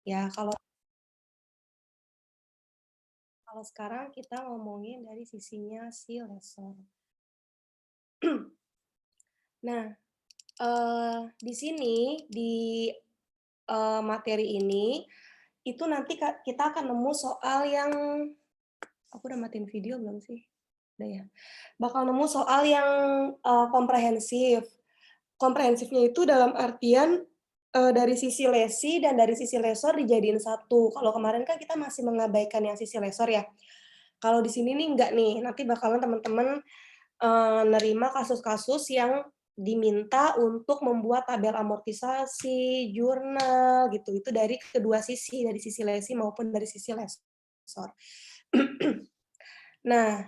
Ya, kalau sekarang kita ngomongin dari sisinya si lesor. Nah, di sini, materi ini, itu nanti kita akan nemu soal yang aku udah matiin video belum sih? Udah ya? Bakal nemu soal yang, komprehensif. Komprehensifnya itu dalam artian, dari sisi lesi dan dari sisi lesor dijadiin satu. Kalau kemarin kan kita masih mengabaikan yang sisi lesor ya. Kalau di sini nih enggak nih, nanti bakalan teman-teman, nerima kasus-kasus yang diminta untuk membuat tabel amortisasi, jurnal, gitu. Itu dari kedua sisi, dari sisi lesi maupun dari sisi lesor. Nah,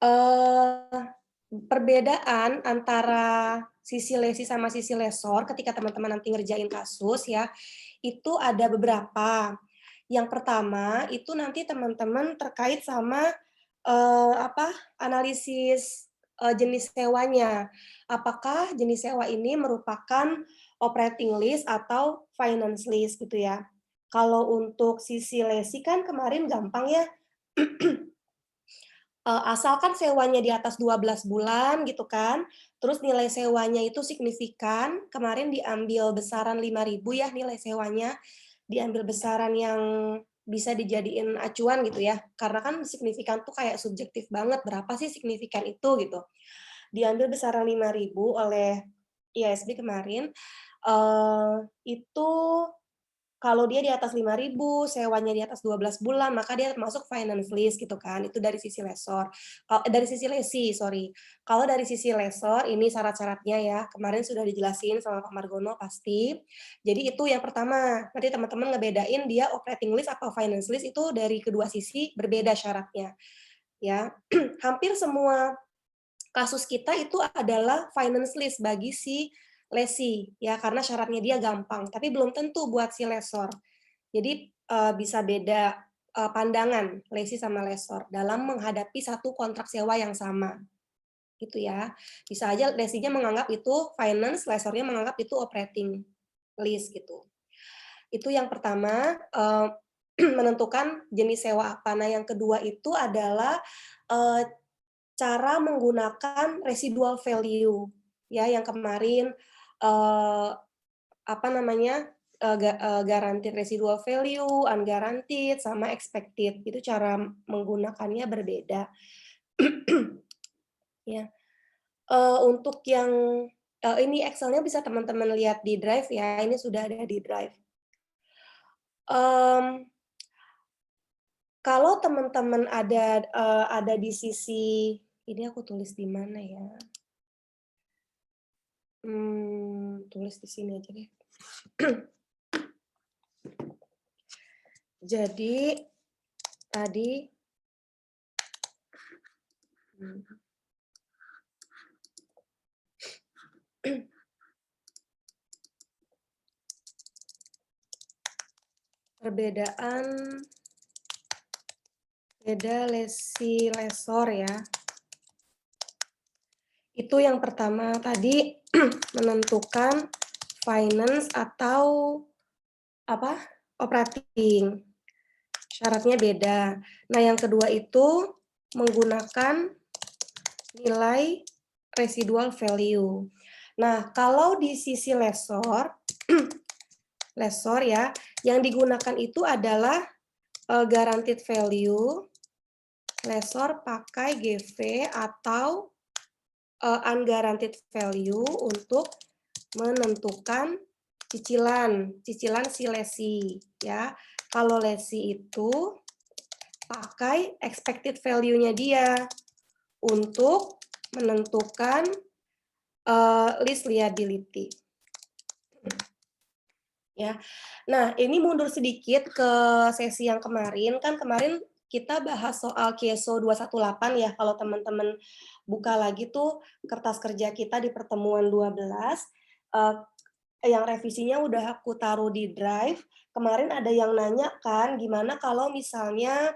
eee, perbedaan antara sisi lesi sama sisi lesor ketika teman-teman nanti ngerjain kasus ya, itu ada beberapa. Yang pertama, itu nanti teman-teman terkait sama, analisis, jenis sewanya. Apakah jenis sewa ini merupakan operating lease atau finance lease gitu ya. Kalau untuk sisi lesi kan kemarin gampang ya, asalkan sewanya di atas 12 bulan gitu kan, terus nilai sewanya itu signifikan, kemarin diambil besaran 5.000 ya nilai sewanya, diambil besaran yang bisa dijadiin acuan gitu ya, karena kan signifikan tuh kayak subjektif banget, berapa sih signifikan itu gitu. Diambil besaran 5.000 oleh IASB kemarin, itu kalau dia di atas 5.000, sewanya di atas 12 bulan, maka dia masuk finance lease gitu kan, itu dari sisi lesor. Dari sisi lesi, sorry. Kalau dari sisi lesor, ini syarat-syaratnya ya, kemarin sudah dijelasin sama Pak Margono pasti. Jadi itu yang pertama, nanti teman-teman ngebedain dia operating lease atau finance lease itu dari kedua sisi berbeda syaratnya, ya. Hampir semua kasus kita itu adalah finance lease bagi si lesi, ya karena syaratnya dia gampang, tapi belum tentu buat si lesor. Jadi, bisa beda, pandangan lesi sama lesor dalam menghadapi satu kontrak sewa yang sama, gitu ya. Bisa aja lesinya menganggap itu finance, lesornya menganggap itu operating lease gitu. Itu yang pertama, menentukan jenis sewa apa. Nah, yang kedua itu adalah, eee, cara menggunakan residual value, ya yang kemarin, eee, apa namanya, guaranteed residual value, unguaranteed, sama expected, itu cara menggunakannya berbeda. Ya, untuk yang, ini Excel-nya bisa teman-teman lihat di Drive ya, ini sudah ada di Drive. Mmm, kalau teman-teman ada di sisi ini aku tulis di mana ya? Tulis di sini aja deh. Jadi, tadi perbedaan beda lesi lesor ya. Itu yang pertama tadi menentukan finance atau apa, operating, syaratnya beda. Nah yang kedua itu menggunakan nilai residual value. Nah kalau di sisi lesor, lesor ya, yang digunakan itu adalah, guaranteed value, lesor pakai GV atau, unguaranteed value untuk menentukan cicilan si lesi ya. Kalau lesi itu pakai expected value-nya dia untuk menentukan, lease liability. Ya. Nah, ini mundur sedikit ke sesi yang kemarin, kan kemarin kita bahas soal KESO 218 ya, kalau teman-teman buka lagi tuh kertas kerja kita di pertemuan 12, yang revisinya udah aku taruh di Drive. Kemarin ada yang nanya kan, gimana kalau misalnya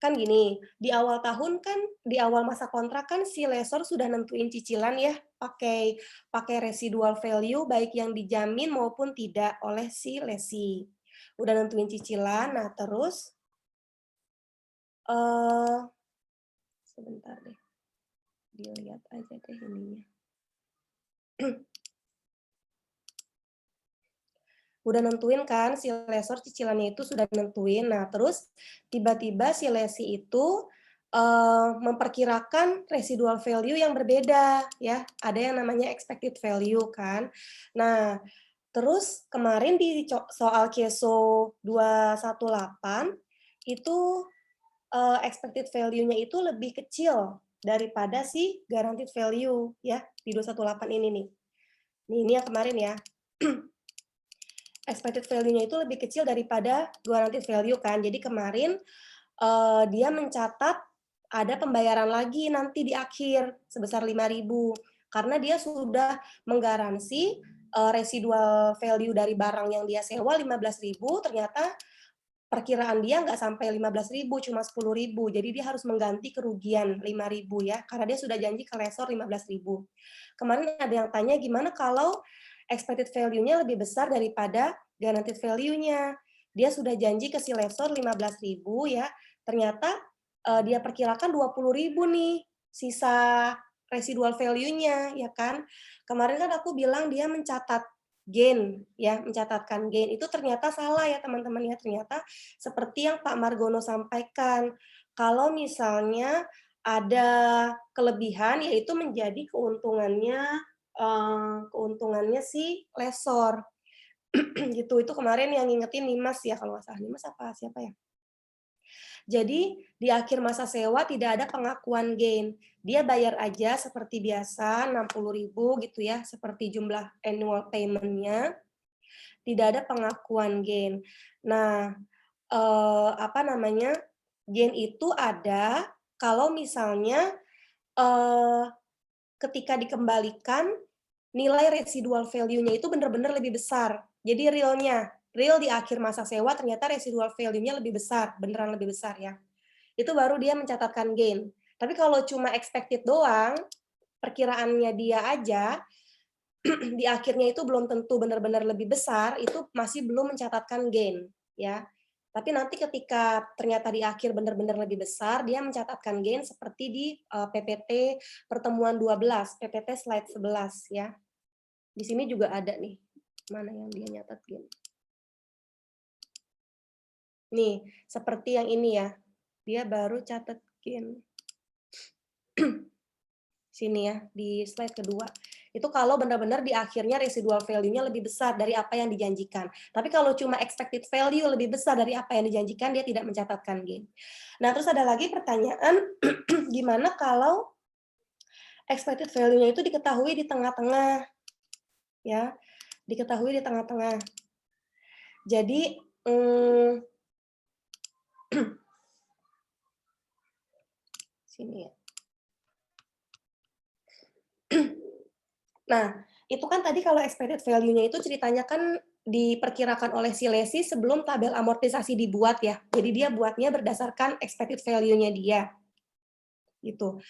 kan gini, di awal tahun kan, di awal masa kontrak kan si lesor sudah nentuin cicilan ya, pakai residual value baik yang dijamin maupun tidak oleh si lesi. Udah nentuin cicilan, nah terus, eee, sebentar deh, dilihat aja deh ininya. Udah nentuin kan si lesor cicilannya itu sudah nentuin. Nah, terus tiba-tiba si lesi itu, memperkirakan residual value yang berbeda ya, ada yang namanya expected value kan. Nah, terus kemarin di soal KESO 218 itu, expected value-nya itu lebih kecil daripada si guaranteed value ya, di 218 ini nih. Nih, ini yang kemarin ya. Expected value-nya itu lebih kecil daripada guaranteed value kan. Jadi kemarin, dia mencatat ada pembayaran lagi nanti di akhir sebesar 5.000 karena dia sudah menggaransi, residual value dari barang yang dia sewa 15.000 ternyata perkiraan dia nggak sampai 15.000 cuma 10.000 jadi dia harus mengganti kerugian 5.000 ya, karena dia sudah janji ke lesor 15.000. Kemarin ada yang tanya gimana kalau expected value-nya lebih besar daripada guaranteed value-nya. Dia sudah janji ke si lesor 15.000 ya, ternyata, dia perkirakan 20.000 nih, sisa residual value-nya, ya kan. Kemarin kan aku bilang dia mencatat gain, ya, mencatatkan gain, itu ternyata salah ya teman-teman ya, ternyata seperti yang Pak Margono sampaikan, kalau misalnya ada kelebihan, yaitu menjadi keuntungannya si lesor. Gitu, itu kemarin yang ngingetin Nimas ya kalau nggak salah, Nimas apa siapa ya? Jadi di akhir masa sewa tidak ada pengakuan gain. Dia bayar aja seperti biasa 60.000 gitu ya, seperti jumlah annual payment-nya, tidak ada pengakuan gain. Nah, apa namanya, gain itu ada kalau misalnya, eee, ketika dikembalikan nilai residual value-nya itu benar-benar lebih besar. Jadi real di akhir masa sewa ternyata residual value-nya lebih besar, beneran lebih besar ya. Itu baru dia mencatatkan gain. Tapi kalau cuma expected doang, perkiraannya dia aja, di akhirnya itu belum tentu benar-benar lebih besar, itu masih belum mencatatkan gain, ya. Tapi nanti ketika ternyata di akhir benar-benar lebih besar, dia mencatatkan gain seperti di PPT pertemuan 12, PPT slide 11 ya. Di sini juga ada nih, mana yang dia nyatat gain. Nih, seperti yang ini ya, dia baru catat gain. Sini ya, di slide kedua. Itu kalau benar-benar di akhirnya residual value-nya lebih besar dari apa yang dijanjikan. Tapi kalau cuma expected value lebih besar dari apa yang dijanjikan, dia tidak mencatatkan gain. Nah, terus ada lagi pertanyaan, gimana kalau expected value-nya itu diketahui di tengah-tengah, ya, diketahui di tengah-tengah. Jadi, sini ya. Nah, itu kan tadi kalau expected value-nya itu ceritanya kan diperkirakan oleh si lesi sebelum tabel amortisasi dibuat ya. Jadi dia buatnya berdasarkan expected value-nya dia. Gitu.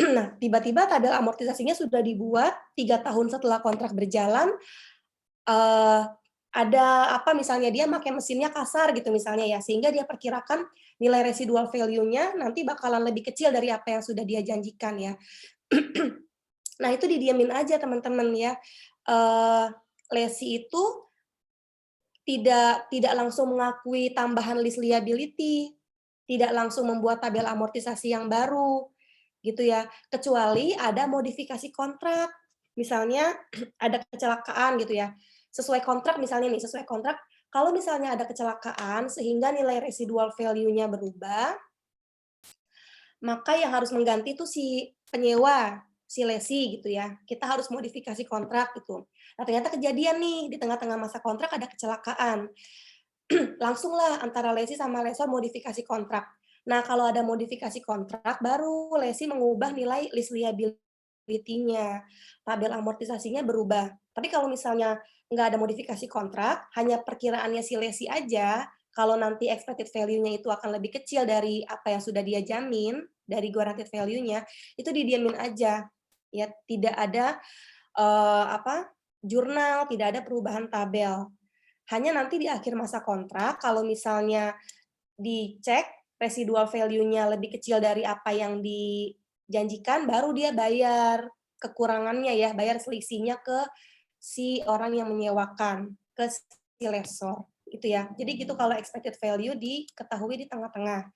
Nah, tiba-tiba tabel amortisasinya sudah dibuat 3 tahun setelah kontrak berjalan, ada apa misalnya dia pakai mesinnya kasar gitu misalnya ya, sehingga dia perkirakan nilai residual value-nya nanti bakalan lebih kecil dari apa yang sudah dia janjikan ya. Nah, itu didiamin aja teman-teman ya. Lesi itu tidak langsung mengakui tambahan list liability, tidak langsung membuat tabel amortisasi yang baru, gitu ya. Kecuali ada modifikasi kontrak, misalnya ada kecelakaan gitu ya. Sesuai kontrak misalnya nih, sesuai kontrak, kalau misalnya ada kecelakaan sehingga nilai residual value-nya berubah, maka yang harus mengganti itu si penyewa, si lesi gitu ya. Kita harus modifikasi kontrak gitu. Nah, ternyata kejadian nih di tengah-tengah masa kontrak ada kecelakaan. Langsunglah antara lesi sama lesor modifikasi kontrak. Nah, kalau ada modifikasi kontrak baru lesi mengubah nilai list liability-nya. Tabel amortisasinya berubah. Tapi kalau misalnya nggak ada modifikasi kontrak, hanya perkiraannya si lesi aja, kalau nanti expected value-nya itu akan lebih kecil dari apa yang sudah dia jamin, dari guaranteed value-nya, itu didiamin aja. Ya, tidak ada jurnal, tidak ada perubahan tabel. Hanya nanti di akhir masa kontrak, kalau misalnya dicek residual value-nya lebih kecil dari apa yang dijanjikan, baru dia bayar kekurangannya ya, bayar selisihnya ke si orang yang menyewakan, ke si lessor, itu ya. Jadi gitu kalau expected value diketahui di tengah-tengah,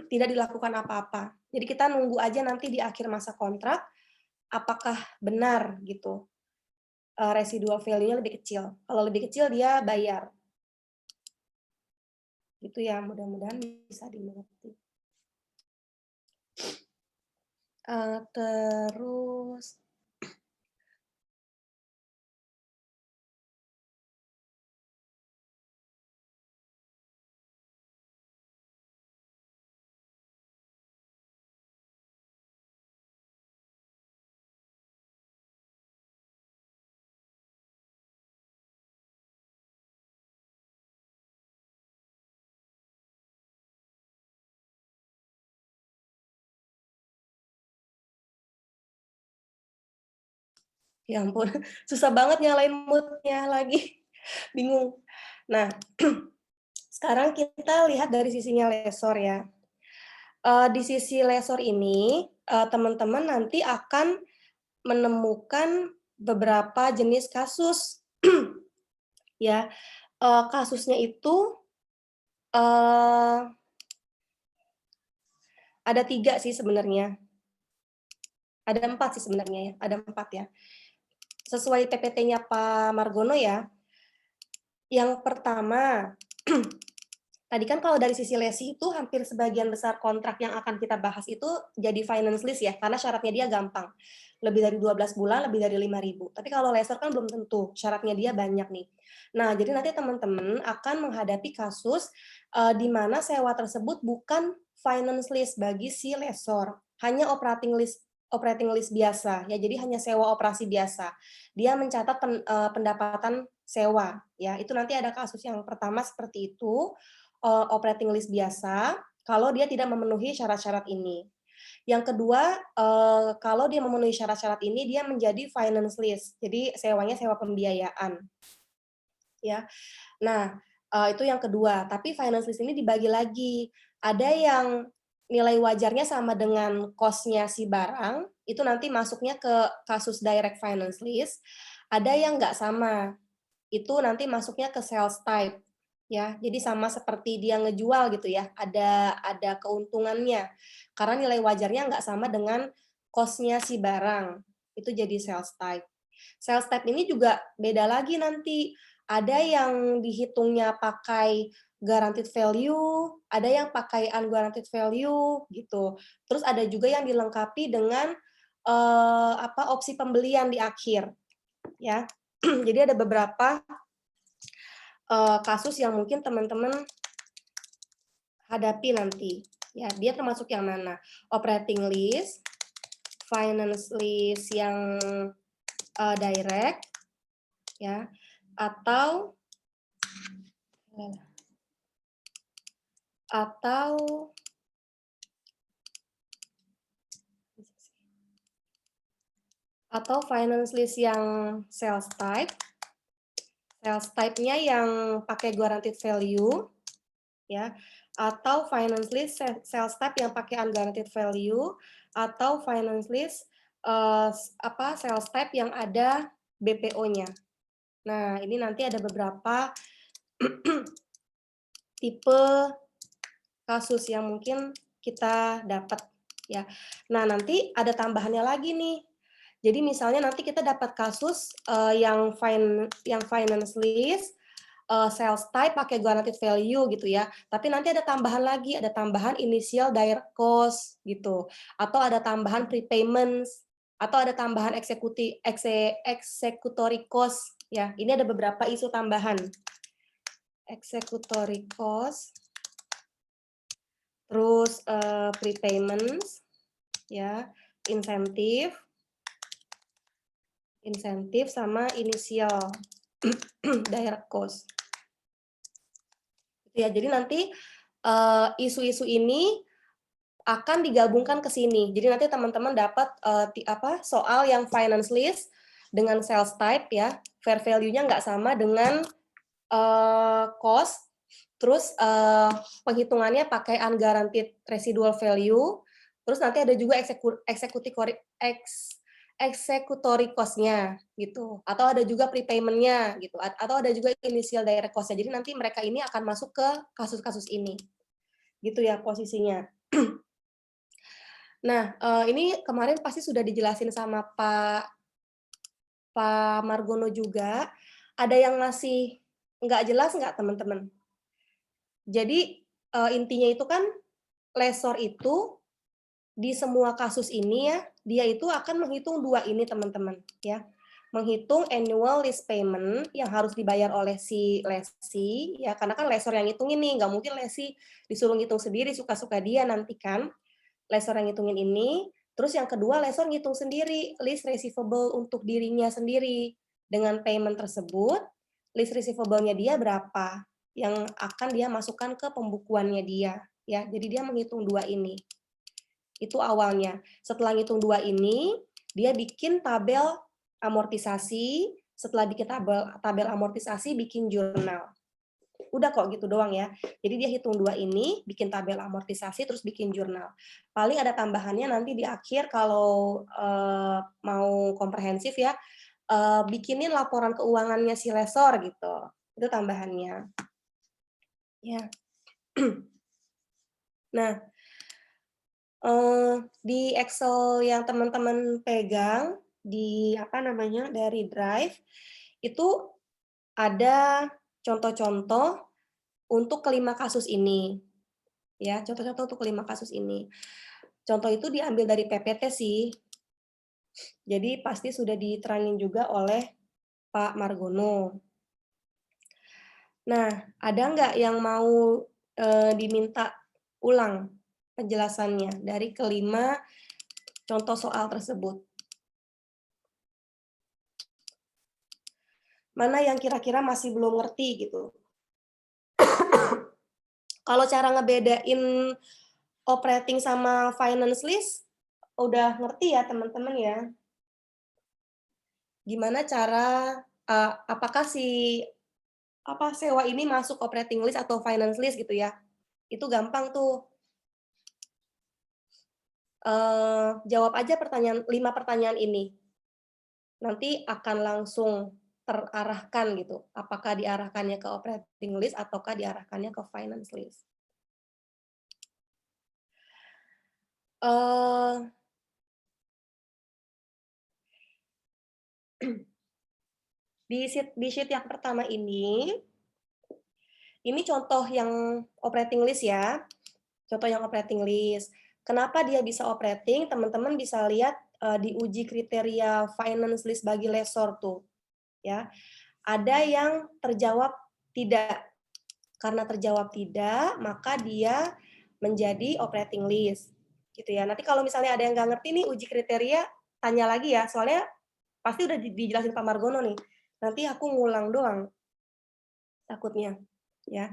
tidak dilakukan apa-apa. Jadi kita nunggu aja nanti di akhir masa kontrak, apakah benar gitu, residual value-nya lebih kecil. Kalau lebih kecil dia bayar. Itu ya, mudah-mudahan bisa dimengerti. Terus ya ampun, susah banget nyalain mood-nya lagi, bingung. Nah, sekarang kita lihat dari sisinya lessor ya. Di sisi lessor ini, teman-teman nanti akan menemukan beberapa jenis kasus, ya. Kasusnya itu, ada 3 sih sebenarnya. Ada 4 sih sebenarnya ya, ada 4 ya. Sesuai PPT-nya Pak Margono ya, yang pertama, tadi kan kalau dari sisi lesi itu hampir sebagian besar kontrak yang akan kita bahas itu jadi finance lease ya, karena syaratnya dia gampang. Lebih dari 12 bulan, lebih dari 5.000. Tapi kalau lessor kan belum tentu, syaratnya dia banyak nih. Nah, jadi nanti teman-teman akan menghadapi kasus di mana sewa tersebut bukan finance lease bagi si lessor, hanya operating lease biasa ya. Jadi hanya sewa operasi biasa. Dia mencatat pendapatan sewa ya. Itu nanti ada kasus yang pertama seperti itu, operating lease biasa kalau dia tidak memenuhi syarat-syarat ini. Yang kedua, kalau dia memenuhi syarat-syarat ini, dia menjadi finance lease, jadi sewanya sewa pembiayaan. Ya. Nah, itu yang kedua, tapi finance lease ini dibagi lagi. Ada yang nilai wajarnya sama dengan cost-nya si barang, itu nanti masuknya ke kasus direct finance lease. Ada yang nggak sama, itu nanti masuknya ke sales type. Ya, jadi sama seperti dia ngejual gitu ya, ada keuntungannya. Karena nilai wajarnya nggak sama dengan cost-nya si barang, itu jadi sales type. Sales type ini juga beda lagi nanti, ada yang dihitungnya pakai guaranteed value, ada yang pakai unguaranteed value gitu. Terus ada juga yang dilengkapi dengan opsi pembelian di akhir, ya. Jadi ada beberapa kasus yang mungkin teman-teman hadapi nanti. Ya, dia termasuk yang mana? Operating lease, finance lease yang direct, ya, atau finance lease yang sales type. Sales type-nya yang pakai guaranteed value, ya, atau finance lease sales type yang pakai unguaranteed value, atau finance lease sales type yang ada BPO-nya. Nah, ini nanti ada beberapa tipe kasus yang mungkin kita dapat ya. Nah, nanti ada tambahannya lagi nih. Jadi misalnya nanti kita dapat kasus yang finance lease sales type pakai guaranteed value gitu ya. Tapi nanti ada tambahan lagi, ada tambahan initial direct cost gitu. Atau ada tambahan prepayments, atau ada tambahan executory cost ya. Ini ada beberapa isu tambahan. Executory cost, terus prepayments ya, insentif sama initial direct cost. Ya, jadi nanti isu-isu ini akan digabungkan ke sini. Jadi nanti teman-teman dapat soal yang finance lease dengan sales type ya, fair value-nya nggak sama dengan cost, terus penghitungannya pakai unguaranteed residual value, terus nanti ada juga executory cost-nya gitu, atau ada juga prepayment-nya gitu, atau ada juga initial direct cost-nya. Jadi nanti mereka ini akan masuk ke kasus-kasus ini, gitu ya posisinya. Nah, ini kemarin pasti sudah dijelasin sama Pak Margono juga. Ada yang masih nggak jelas nggak teman-teman? Jadi, intinya itu kan lessor itu di semua kasus ini ya, dia itu akan menghitung 2 ini teman-teman, ya. Menghitung annual lease payment yang harus dibayar oleh si lessee, ya, karena kan lessor yang ngitungin nih, nggak mungkin lessee disuruh ngitung sendiri, suka-suka dia nanti kan. Lessor yang ngitungin ini, terus yang kedua lessor ngitung sendiri lease receivable untuk dirinya sendiri. Dengan payment tersebut, lease receivable-nya dia berapa, yang akan dia masukkan ke pembukuannya dia, ya. Jadi dia menghitung 2 ini. Itu awalnya. Setelah ngitung 2 ini, dia bikin tabel amortisasi, setelah bikin tabel amortisasi, bikin jurnal. Udah kok gitu doang ya. Jadi dia hitung 2 ini, bikin tabel amortisasi, terus bikin jurnal. Paling ada tambahannya nanti di akhir kalau mau komprehensif ya, bikinin laporan keuangannya si lessor gitu. Itu tambahannya. Ya. Nah, di Excel yang teman-teman pegang di apa namanya dari Drive itu ada contoh-contoh untuk kelima kasus ini, ya contoh-contoh untuk kelima kasus ini. Contoh itu diambil dari PPT sih, jadi pasti sudah diterangin juga oleh Pak Margono. Nah, ada nggak yang mau diminta ulang penjelasannya dari kelima contoh soal tersebut? Mana yang kira-kira masih belum ngerti gitu? Kalau cara ngebedain operating sama finance list, udah ngerti ya teman-teman ya? Gimana cara, apakah sewa ini masuk operating list atau finance list gitu ya? Itu gampang tuh. Jawab aja 5 pertanyaan ini. Nanti akan langsung terarahkan gitu, apakah diarahkannya ke operating list ataukah diarahkannya ke finance list. Di sheet yang pertama ini contoh yang operating list ya, contoh yang operating list. Kenapa dia bisa operating? Teman-teman bisa lihat di uji kriteria finance list bagi lessor tuh, ya. Ada yang terjawab tidak. Karena terjawab tidak, maka dia menjadi operating list, gitu ya. Nanti kalau misalnya ada yang nggak ngerti nih uji kriteria, tanya lagi ya, soalnya pasti udah dijelasin Pak Margono nih. Nanti aku ngulang doang, takutnya, ya.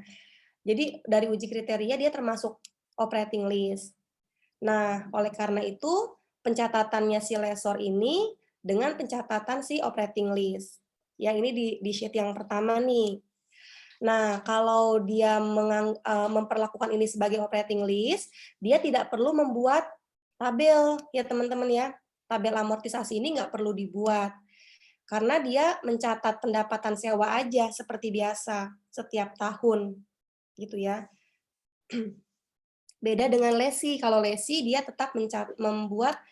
Jadi dari uji kriteria dia termasuk operating list. Nah, oleh karena itu pencatatannya si lessor ini dengan pencatatan si operating list. Ya, ini di sheet yang pertama nih. Nah, kalau dia memperlakukan ini sebagai operating list, dia tidak perlu membuat tabel ya teman-teman ya. Tabel amortisasi ini nggak perlu dibuat. Karena dia mencatat pendapatan sewa aja seperti biasa setiap tahun gitu ya. Beda dengan lesi, kalau lesi dia tetap membuat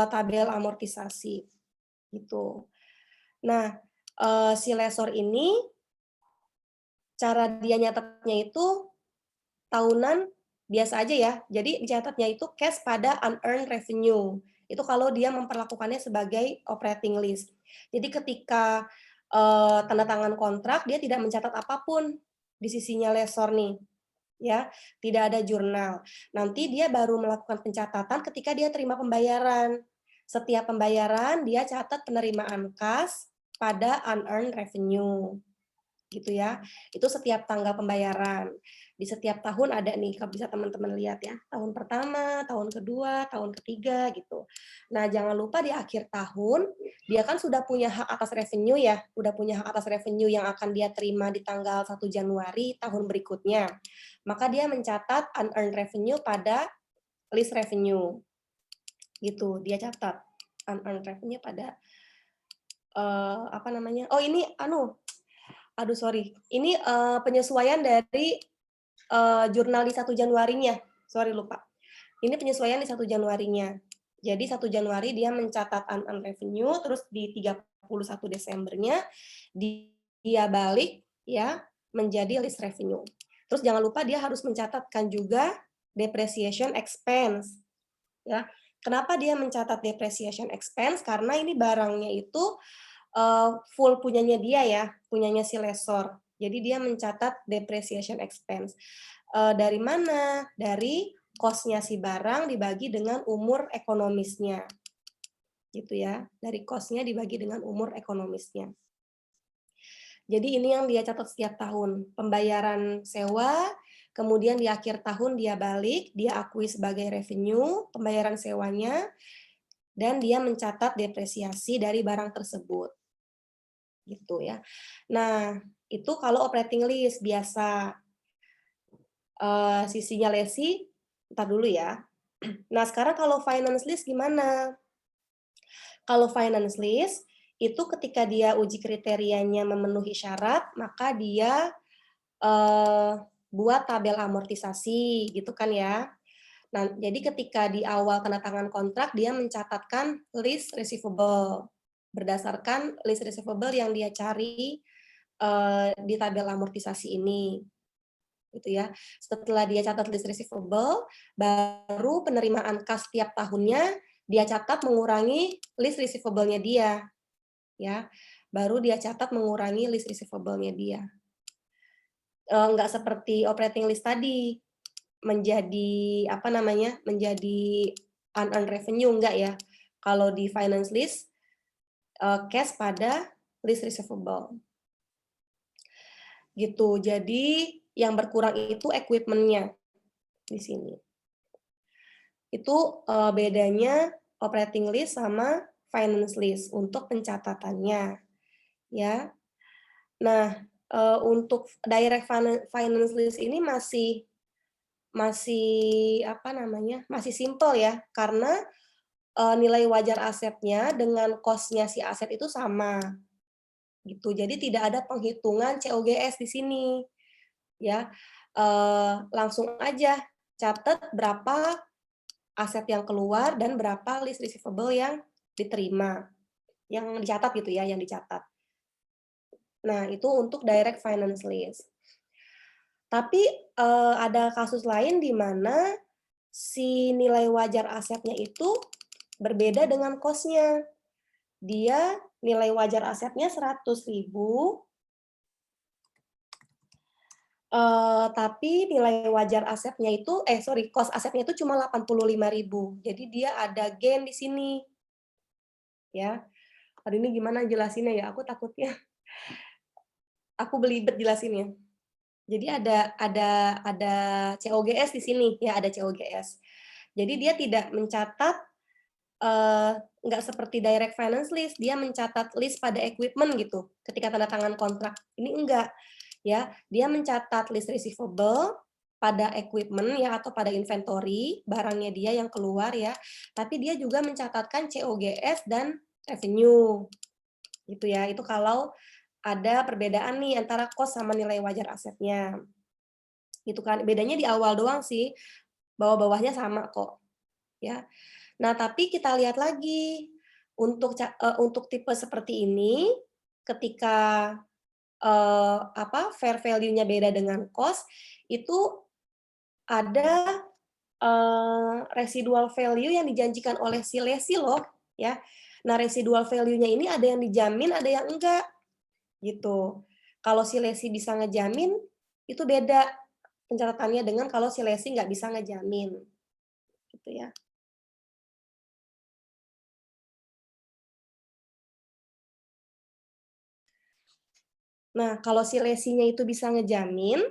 tabel amortisasi gitu. Nah, si lessor ini cara dia nyatetnya itu tahunan biasa aja ya. Jadi dicatatnya itu cash pada unearned revenue. Itu kalau dia memperlakukannya sebagai operating list. Jadi ketika tanda tangan kontrak dia tidak mencatat apapun di sisinya lessor nih. Ya, tidak ada jurnal. Nanti dia baru melakukan pencatatan ketika dia terima pembayaran. Setiap pembayaran dia catat penerimaan kas pada unearned revenue. gitu ya. Itu setiap tanggal pembayaran. Di setiap tahun ada nih, kalau bisa teman-teman lihat ya, tahun pertama, tahun kedua, tahun ketiga gitu. Nah, jangan lupa di akhir tahun, dia kan sudah punya hak atas revenue ya, udah punya hak atas revenue yang akan dia terima di tanggal 1 Januari tahun berikutnya. Maka dia mencatat unearned revenue pada list revenue. Gitu, dia catat unearned revenue pada apa namanya? Oh, ini aduh sorry, ini penyesuaian dari jurnal di 1 Januarinya, sorry lupa. Ini penyesuaian di 1 Januarinya. Jadi 1 Januari dia mencatat unearned revenue, terus di 31 Desembernya dia balik ya menjadi list revenue. Terus jangan lupa dia harus mencatatkan juga depreciation expense ya. Kenapa dia mencatat depreciation expense? Karena ini barangnya itu full punyanya dia ya, punyanya si lessor. Jadi dia mencatat depreciation expense. Dari mana? Dari cost-nya si barang dibagi dengan umur ekonomisnya. Gitu ya. Dari cost-nya dibagi dengan umur ekonomisnya. Jadi ini yang dia catat setiap tahun. Pembayaran sewa, kemudian di akhir tahun dia balik, dia akui sebagai revenue, pembayaran sewanya, dan dia mencatat depresiasi dari barang tersebut. Gitu ya. Nah, itu kalau operating list biasa. Sisinya Lesi, entar dulu ya. Nah, sekarang kalau finance list gimana? Kalau finance list, itu ketika dia uji kriterianya memenuhi syarat, maka dia buat tabel amortisasi, gitu kan ya. Nah, jadi ketika di awal tanda tangan kontrak, dia mencatatkan list receivable. Berdasarkan list receivable yang dia cari di tabel amortisasi ini. Gitu ya. Setelah dia catat list receivable, baru penerimaan kas tiap tahunnya dia catat mengurangi list receivable-nya dia. Ya. Baru dia catat mengurangi list receivable-nya dia. Nggak seperti operating list tadi, menjadi apa namanya? Menjadi unearned revenue enggak ya. Kalau di finance list cash pada list receivable. Gitu. Jadi yang berkurang itu equipment-nya di sini. Itu bedanya operating list sama finance list untuk pencatatannya, ya. Nah, untuk direct finance list ini masih masih apa namanya, masih simpel ya, karena nilai wajar asetnya dengan cost-nya si aset itu sama, gitu. Jadi tidak ada penghitungan COGS di sini, ya. Langsung aja catat berapa aset yang keluar dan berapa list receivable yang diterima, yang dicatat gitu ya, yang dicatat. Nah, itu untuk direct finance list. Tapi ada kasus lain di mana si nilai wajar asetnya itu berbeda dengan cost-nya. Dia nilai wajar asetnya 100.000, tapi nilai wajar asetnya itu cost asetnya itu cuma 85.000. Jadi dia ada gain di sini. Ya. Aduh ini gimana jelasinnya ya? Aku takutnya aku belibet jelasinnya. Jadi ada COGS di sini, ya ada COGS. Jadi dia tidak mencatat nggak seperti direct finance list, dia mencatat list pada equipment gitu, ketika tanda tangan kontrak. Ini enggak, ya. Dia mencatat list receivable pada equipment ya atau pada inventory, barangnya dia yang keluar ya, tapi dia juga mencatatkan COGS dan revenue. Gitu ya. Itu kalau ada perbedaan nih antara cost sama nilai wajar asetnya. Gitu kan. Bedanya di awal doang sih. Bawah-bawahnya sama kok. Ya. Nah, tapi kita lihat lagi untuk tipe seperti ini ketika fair value-nya beda dengan cost itu ada residual value yang dijanjikan oleh si lesi loh, ya. Nah, residual value-nya ini ada yang dijamin, ada yang enggak. Gitu. Kalau si lesi bisa ngejamin, itu beda pencatatannya dengan kalau si lesi nggak bisa ngejamin. Gitu ya. Nah, kalau si lesinya itu bisa ngejamin,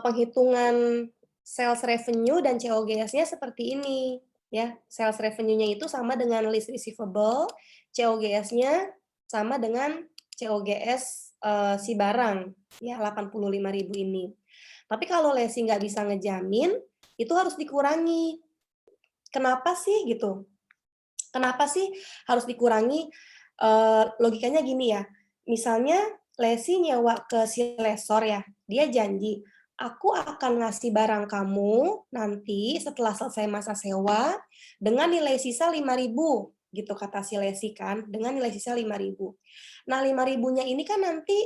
penghitungan sales revenue dan COGS-nya seperti ini, ya. Sales revenue-nya itu sama dengan list receivable, COGS-nya sama dengan COGS, si barang, ya 85.000 ini. Tapi kalau lesi nggak bisa ngejamin, itu harus dikurangi. Kenapa sih gitu? Kenapa sih harus dikurangi? Logikanya gini ya, misalnya lesi nyewa ke si lesor ya, dia janji, "Aku akan ngasih barang kamu nanti setelah selesai masa sewa dengan nilai sisa 5.000 gitu kata si lesi kan, dengan nilai sisa 5.000. Nah 5.000-nya ini kan nanti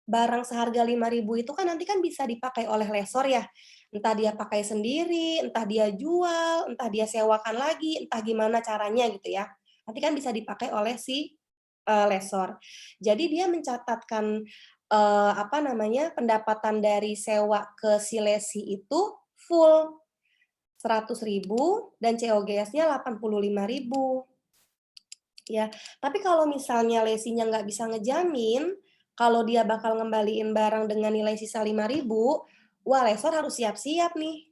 barang seharga 5.000 itu kan nanti kan bisa dipakai oleh lesor ya, entah dia pakai sendiri, entah dia jual, entah dia sewakan lagi, entah gimana caranya gitu ya. Nanti kan bisa dipakai oleh si, lesor. Jadi dia mencatatkan, apa namanya, pendapatan dari sewa ke si lesi itu full 100.000 dan COGS-nya 85.000. Ya, tapi kalau misalnya lesinya nggak bisa ngejamin, kalau dia bakal ngembaliin barang dengan nilai sisa 5.000, wah lesor harus siap-siap nih.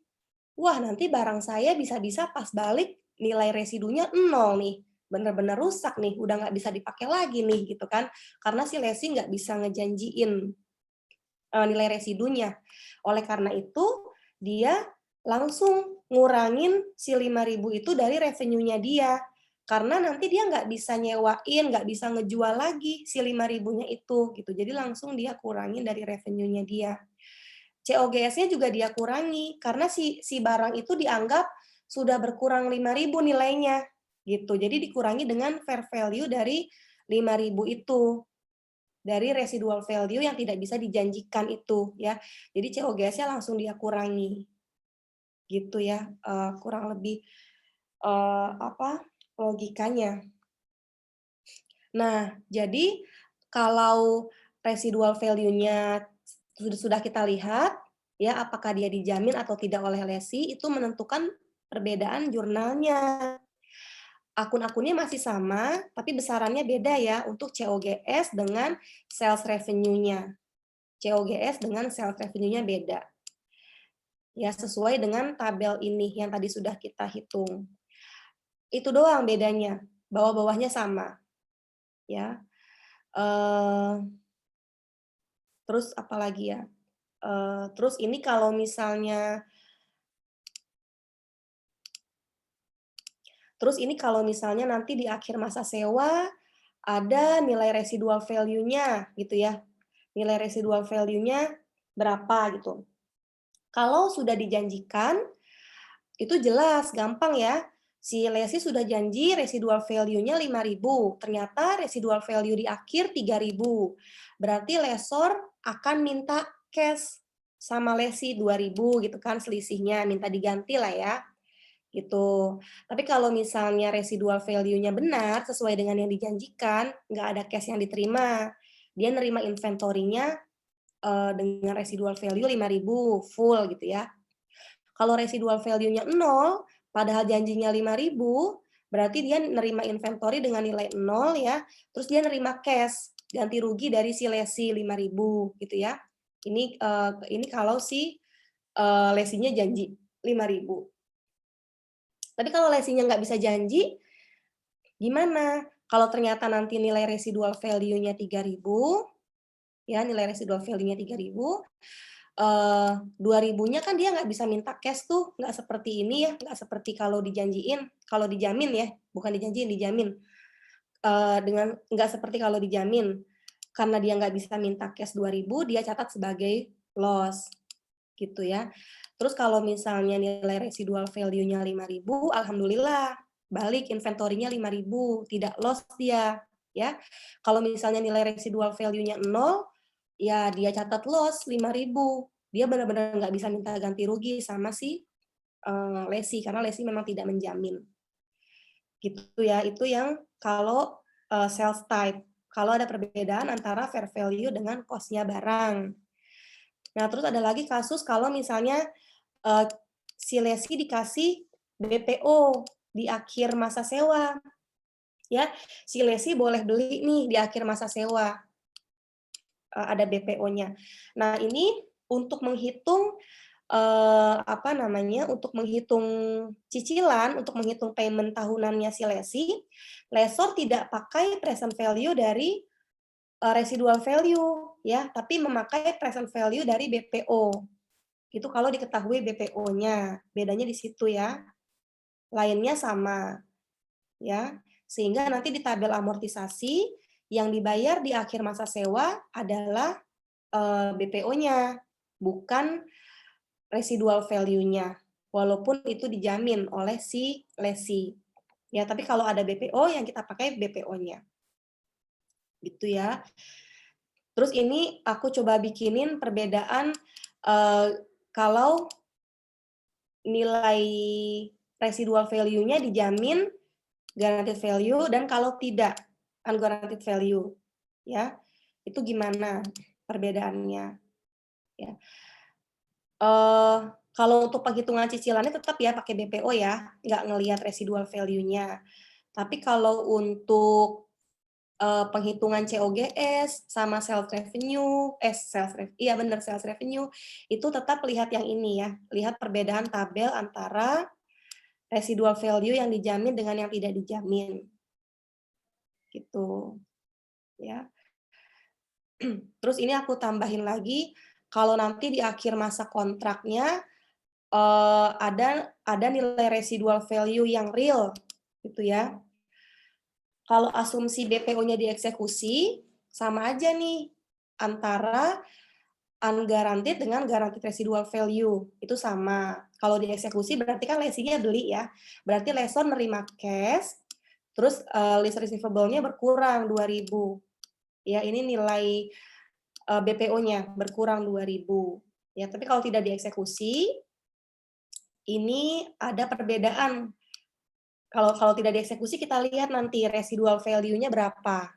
Wah nanti barang saya bisa-bisa pas balik nilai residunya nol nih, bener-bener rusak nih, udah nggak bisa dipakai lagi nih gitu kan, karena si lesi nggak bisa ngejanjiin, nilai residunya. Oleh karena itu, dia langsung ngurangin si 5.000 itu dari revenue-nya dia. Karena nanti dia nggak bisa nyewain, nggak bisa ngejual lagi si 5.000-nya itu, gitu. Jadi langsung dia kurangin dari revenue-nya dia. COGS-nya juga dia kurangi, karena si barang itu dianggap sudah berkurang 5.000 nilainya, gitu. Jadi dikurangi dengan fair value dari 5.000 itu. Dari residual value yang tidak bisa dijanjikan itu ya. Jadi COGS-nya langsung dia kurangi, gitu ya, kurang lebih, apa, logikanya. Nah, jadi kalau residual value-nya sudah kita lihat, ya apakah dia dijamin atau tidak oleh lesi, itu menentukan perbedaan jurnalnya. Akun-akunnya masih sama, tapi besarannya beda ya untuk COGS dengan sales revenue-nya. COGS dengan sales revenue-nya beda. Ya, sesuai dengan tabel ini yang tadi sudah kita hitung. Itu doang bedanya, bawah-bawahnya sama, ya. Terus apalagi ya, terus ini kalau misalnya nanti di akhir masa sewa, ada nilai residual value-nya gitu ya, nilai residual value-nya berapa gitu. Kalau sudah dijanjikan, itu jelas, gampang ya. Si lesi sudah janji residual value-nya 5.000, ternyata residual value di akhir 3.000. Berarti lesor akan minta cash sama lesi 2.000 gitu kan selisihnya, minta diganti lah ya, gitu. Tapi kalau misalnya residual value-nya benar, sesuai dengan yang dijanjikan, nggak ada cash yang diterima, dia nerima inventory-nya, dengan residual value 5.000 full gitu ya. Kalau residual value-nya 0, padahal janjinya 5.000, berarti dia nerima inventory dengan nilai 0 ya, terus dia nerima cash, ganti rugi dari si lesi 5.000 gitu ya. Ini kalau si, lesinya janji 5.000. Tapi kalau lesinya nggak bisa janji, gimana? Kalau ternyata nanti nilai residual value-nya 3.000, ya nilai residual value-nya 3.000, 2.000-nya kan dia nggak bisa minta cash tuh, nggak seperti ini ya, nggak seperti kalau dijanjiin, kalau dijamin ya, bukan dijanjiin, dijamin. Dengan nggak seperti kalau dijamin, karena dia nggak bisa minta cash 2.000, dia catat sebagai loss, gitu ya. Terus kalau misalnya nilai residual value-nya 5.000, alhamdulillah, balik inventory-nya 5.000, tidak loss dia, ya. Kalau misalnya nilai residual value-nya 0, ya dia catat loss 5.000. Dia benar-benar nggak bisa minta ganti rugi sama si, lesi, karena lesi memang tidak menjamin. Gitu ya, itu yang kalau, sales type. Kalau ada perbedaan antara fair value dengan cost-nya barang. Nah, terus ada lagi kasus kalau misalnya, eee, si lesi dikasih BPO di akhir masa sewa, ya. Si lesi boleh beli nih di akhir masa sewa. ada BPO-nya. Nah, ini untuk menghitung untuk menghitung cicilan, untuk menghitung payment tahunannya si lesi, lessor tidak pakai present value dari residual value ya, tapi memakai present value dari BPO. Itu kalau diketahui BPO-nya, bedanya di situ ya. Lainnya sama ya. Sehingga nanti di tabel amortisasi yang dibayar di akhir masa sewa adalah BPO-nya, bukan residual value-nya, walaupun itu dijamin oleh si lesi. Ya, tapi kalau ada BPO yang kita pakai BPO-nya. Gitu ya. Terus ini aku coba bikinin perbedaan kalau nilai residual value-nya dijamin guaranteed value dan kalau tidak unguaranteed value. Ya. Itu gimana perbedaannya? Ya. Kalau untuk penghitungan cicilannya tetap ya pakai BPO ya, nggak ngelihat residual value-nya. Tapi kalau untuk penghitungan COGS sama sales revenue, sales revenue, itu tetap lihat yang ini ya, lihat perbedaan tabel antara residual value yang dijamin dengan yang tidak dijamin. Gitu. Ya. Terus ini aku tambahin lagi, kalau nanti di akhir masa kontraknya ada nilai residual value yang real, gitu ya. Kalau asumsi BPO-nya dieksekusi, sama aja nih antara unguaranteed dengan guaranteed residual value. Itu sama. Kalau dieksekusi berarti kan lesinya beli ya. Berarti lessor nerima cash, terus lease receivable-nya berkurang 2.000. Ya, ini nilai BPO-nya berkurang 2.000. Ya, tapi kalau tidak dieksekusi, ini ada perbedaan. Kalau tidak dieksekusi, kita lihat nanti residual value-nya berapa.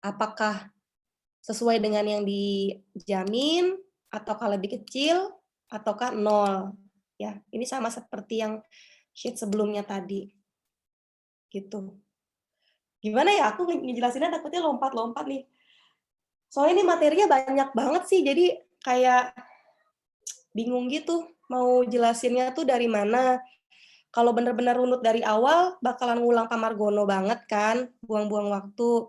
Apakah sesuai dengan yang dijamin, ataukah lebih kecil, ataukah nol. Ya, ini sama seperti yang sheet sebelumnya tadi. Gitu. Gimana ya? Aku ngejelasinnya takutnya lompat-lompat nih. Soalnya ini materinya banyak banget sih, jadi kayak bingung gitu mau jelasinnya tuh dari mana. Kalau benar-benar runut dari awal, bakalan ngulang Pamargono banget kan, buang-buang waktu.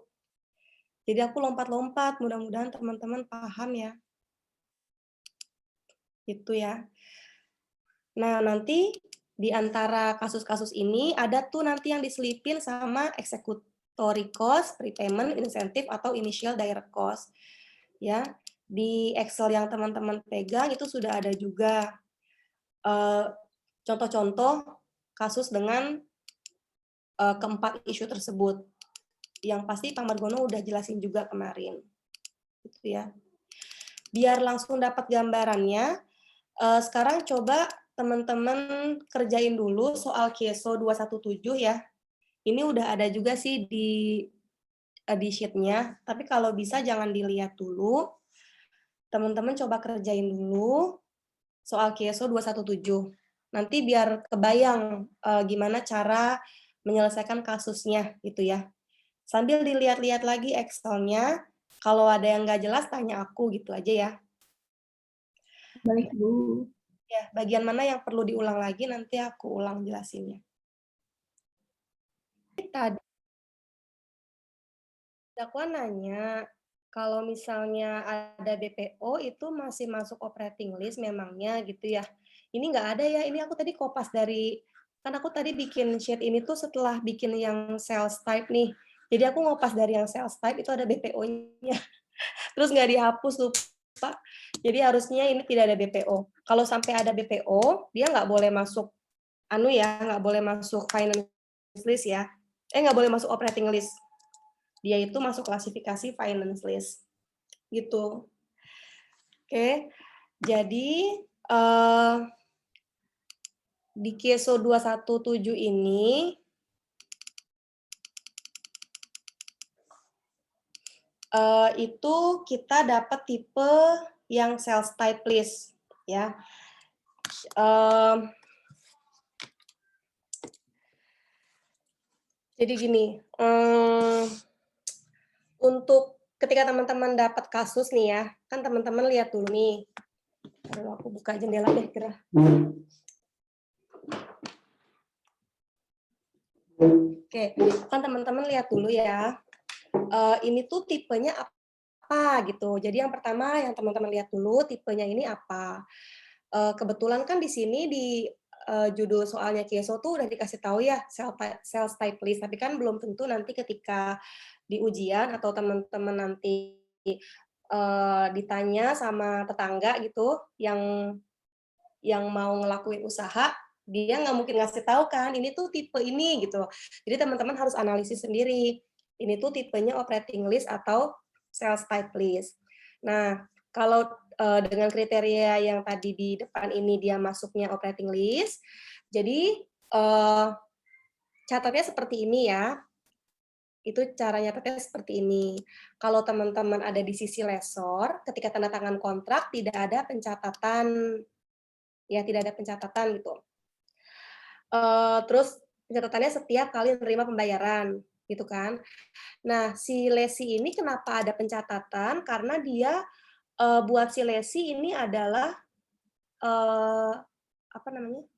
Jadi aku lompat-lompat, mudah-mudahan teman-teman paham ya. Gitu ya. Nah, nanti di antara kasus-kasus ini, ada tuh nanti yang diselipin sama executory cost, prepayment, incentive, atau initial direct cost. Ya, di Excel yang teman-teman pegang itu sudah ada juga contoh-contoh kasus dengan keempat isu tersebut. Yang pasti Pak Margono udah jelasin juga kemarin. Gitu ya. Biar langsung dapat gambarannya, sekarang coba teman-teman kerjain dulu soal KESO 217 ya. Ini udah ada juga sih di sheet-nya, tapi kalau bisa jangan dilihat dulu. Teman-teman coba kerjain dulu soal KESO 217. Nanti biar kebayang gimana cara menyelesaikan kasusnya gitu ya. Sambil dilihat-lihat lagi Excel-nya, kalau ada yang nggak jelas tanya aku gitu aja ya. Baik, Bu. Ya, bagian mana yang perlu diulang lagi nanti aku ulang jelasinnya. Tadi dakwa nanya, kalau misalnya ada BPO itu masih masuk operating list memangnya gitu ya. Ini nggak ada ya, ini aku tadi kopas dari, kan aku tadi bikin sheet ini tuh setelah bikin yang sales type nih. Jadi aku ngopas dari yang sales type itu ada BPO-nya. Terus nggak dihapus lupa. Jadi harusnya ini tidak ada BPO. Kalau sampai ada BPO, dia nggak boleh masuk nggak boleh masuk finance list ya. Nggak boleh masuk operating list. Dia itu masuk klasifikasi finance list. Gitu. Oke. Jadi di KESO 217 ini itu kita dapat tipe yang sales type list ya. Jadi gini, untuk ketika teman-teman dapat kasus nih ya, kan teman-teman lihat dulu nih. Aduh, aku buka jendela deh kira. Oke, kan teman-teman lihat dulu ya. Ini tuh tipenya apa gitu. Jadi yang pertama yang teman-teman lihat dulu tipenya ini apa. Kebetulan kan di sini di judul soalnya Kieso tuh udah dikasih tahu ya sales type list, tapi kan belum tentu nanti ketika di ujian atau teman-teman nanti ditanya sama tetangga gitu yang mau ngelakuin usaha, dia nggak mungkin ngasih tahu kan, ini tuh tipe ini gitu. Jadi teman-teman harus analisis sendiri. Ini tuh tipenya operating list atau sales type list. Nah, kalau dengan kriteria yang tadi di depan ini dia masuknya operating list, jadi catatnya seperti ini ya. Itu cara nyatetnya seperti ini. Kalau teman-teman ada di sisi lesor, ketika tanda tangan kontrak tidak ada pencatatan, ya tidak ada pencatatan gitu. Terus pencatatannya setiap kali menerima pembayaran, gitu kan. Nah, si lesi ini kenapa ada pencatatan? Karena dia buat si lesi ini adalah apa namanya?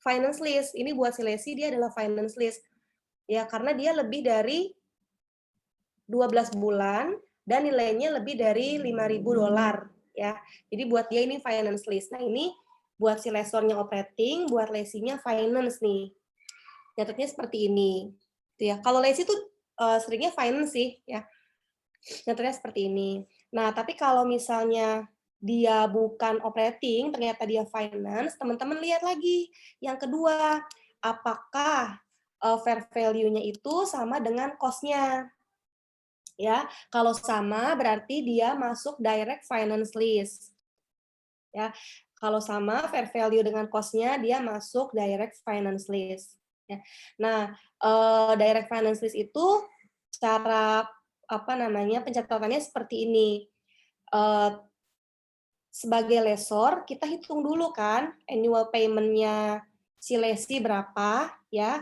Finance list. Ini buat si lesi dia adalah finance list. Ya, karena dia lebih dari 12 bulan dan nilainya lebih dari $5.000 ya. Jadi buat dia ini finance list. Nah, ini buat si lesornya operating, buat lesinya finance nih. Nyatetnya seperti ini. Gitu ya. Kalau lesi tuh seringnya finance sih ya. Nyatetnya seperti ini. Nah, tapi kalau misalnya dia bukan operating, ternyata dia finance, teman-teman lihat lagi. Yang kedua, apakah fair value-nya itu sama dengan cost-nya? Ya, kalau sama berarti dia masuk direct finance list. Ya, kalau sama fair value dengan cost-nya dia masuk direct finance list. Ya. Nah, direct finance list itu cara apa namanya pencatatannya seperti ini. Sebagai lesor kita hitung dulu kan annual payment-nya si lesi berapa ya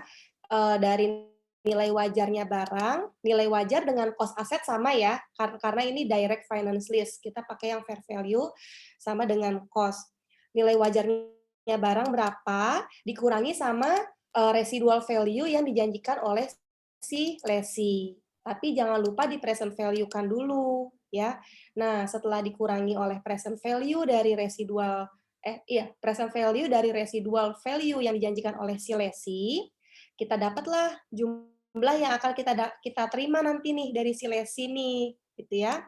dari nilai wajarnya barang, nilai wajar dengan cost aset sama ya, karena ini direct finance list, kita pakai yang fair value sama dengan cost. Nilai wajarnya barang berapa, dikurangi sama residual value yang dijanjikan oleh si lesi. Tapi jangan lupa di present value-kan dulu, ya. Nah, setelah dikurangi oleh present value dari present value dari residual value yang dijanjikan oleh si lesi, kita dapatlah jumlah yang akan kita terima nanti nih dari si lesi nih, gitu ya.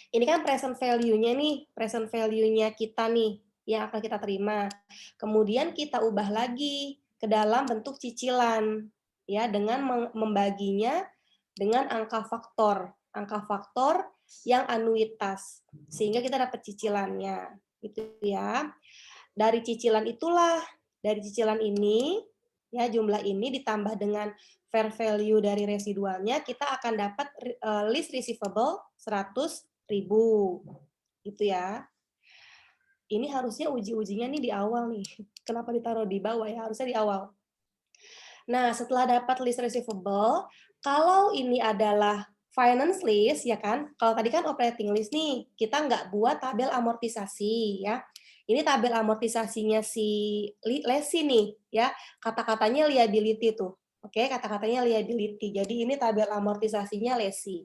Ini kan present value-nya nih, present value-nya kita nih yang akan kita terima. Kemudian kita ubah lagi ke dalam bentuk cicilan ya dengan membaginya dengan angka faktor yang anuitas sehingga kita dapat cicilannya gitu ya. Dari cicilan itulah, dari cicilan ini ya jumlah ini ditambah dengan fair value dari residualnya kita akan dapat list receivable 100.000 gitu ya. Ini harusnya uji-ujinya nih di awal nih. Kenapa ditaruh di bawah ya? Harusnya di awal. Nah, setelah dapat list receivable, kalau ini adalah finance list ya kan, kalau tadi kan operating list nih, kita nggak buat tabel amortisasi ya. Ini tabel amortisasinya si lesi nih ya, kata-katanya liability tuh. Oke, kata-katanya liability. Jadi ini tabel amortisasinya lesi.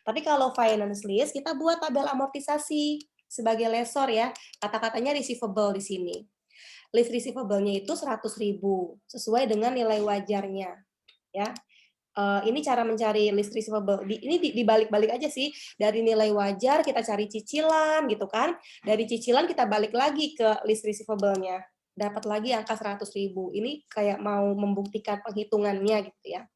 Tapi kalau finance list, kita buat tabel amortisasi sebagai lesor ya. Kata-katanya receivable di sini. List receivable-nya itu 100.000 sesuai dengan nilai wajarnya. Ya. Ini cara mencari list receivable. Ini dibalik-balik aja sih. Dari nilai wajar kita cari cicilan gitu kan. Dari cicilan kita balik lagi ke list receivable-nya. Dapat lagi angka 100.000. Ini kayak mau membuktikan penghitungannya gitu ya.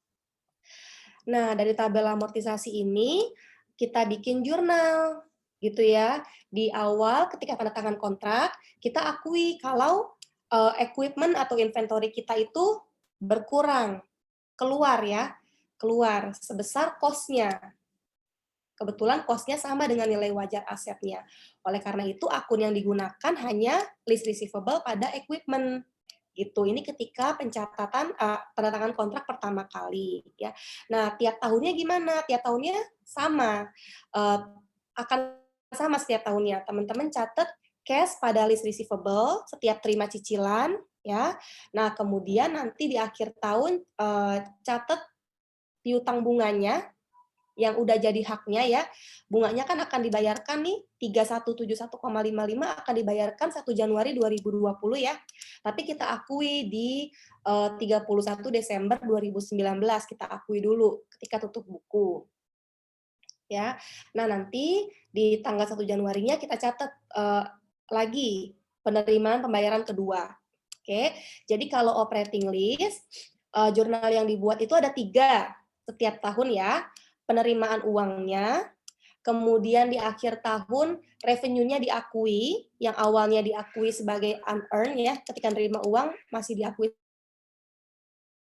Nah, dari tabel amortisasi ini kita bikin jurnal gitu ya. Di awal ketika tanda tangan kontrak, kita akui kalau equipment atau inventory kita itu berkurang, keluar ya, keluar sebesar cost-nya. Kebetulan cost-nya sama dengan nilai wajar asetnya. Oleh karena itu akun yang digunakan hanya list receivable pada equipment. gitu. Ini ketika pencatatan tanda tangan kontrak pertama kali ya. Nah, tiap tahunnya gimana? Tiap tahunnya sama, akan sama setiap tahunnya. Teman-teman catat cash pada list receivable setiap terima cicilan ya. Nah, kemudian nanti di akhir tahun catat piutang bunganya yang udah jadi haknya ya, bunganya kan akan dibayarkan nih 3171,55 akan dibayarkan 1 Januari 2020 ya. Tapi kita akui di 31 Desember 2019 kita akui dulu ketika tutup buku. Ya. Nah, nanti di tanggal 1 Januarinya kita catat lagi penerimaan pembayaran kedua. Oke. Jadi kalau operating list jurnal yang dibuat itu ada 3 setiap tahun ya, penerimaan uangnya, kemudian di akhir tahun revenue-nya diakui, yang awalnya diakui sebagai unearned ya, ketika nerima uang masih diakui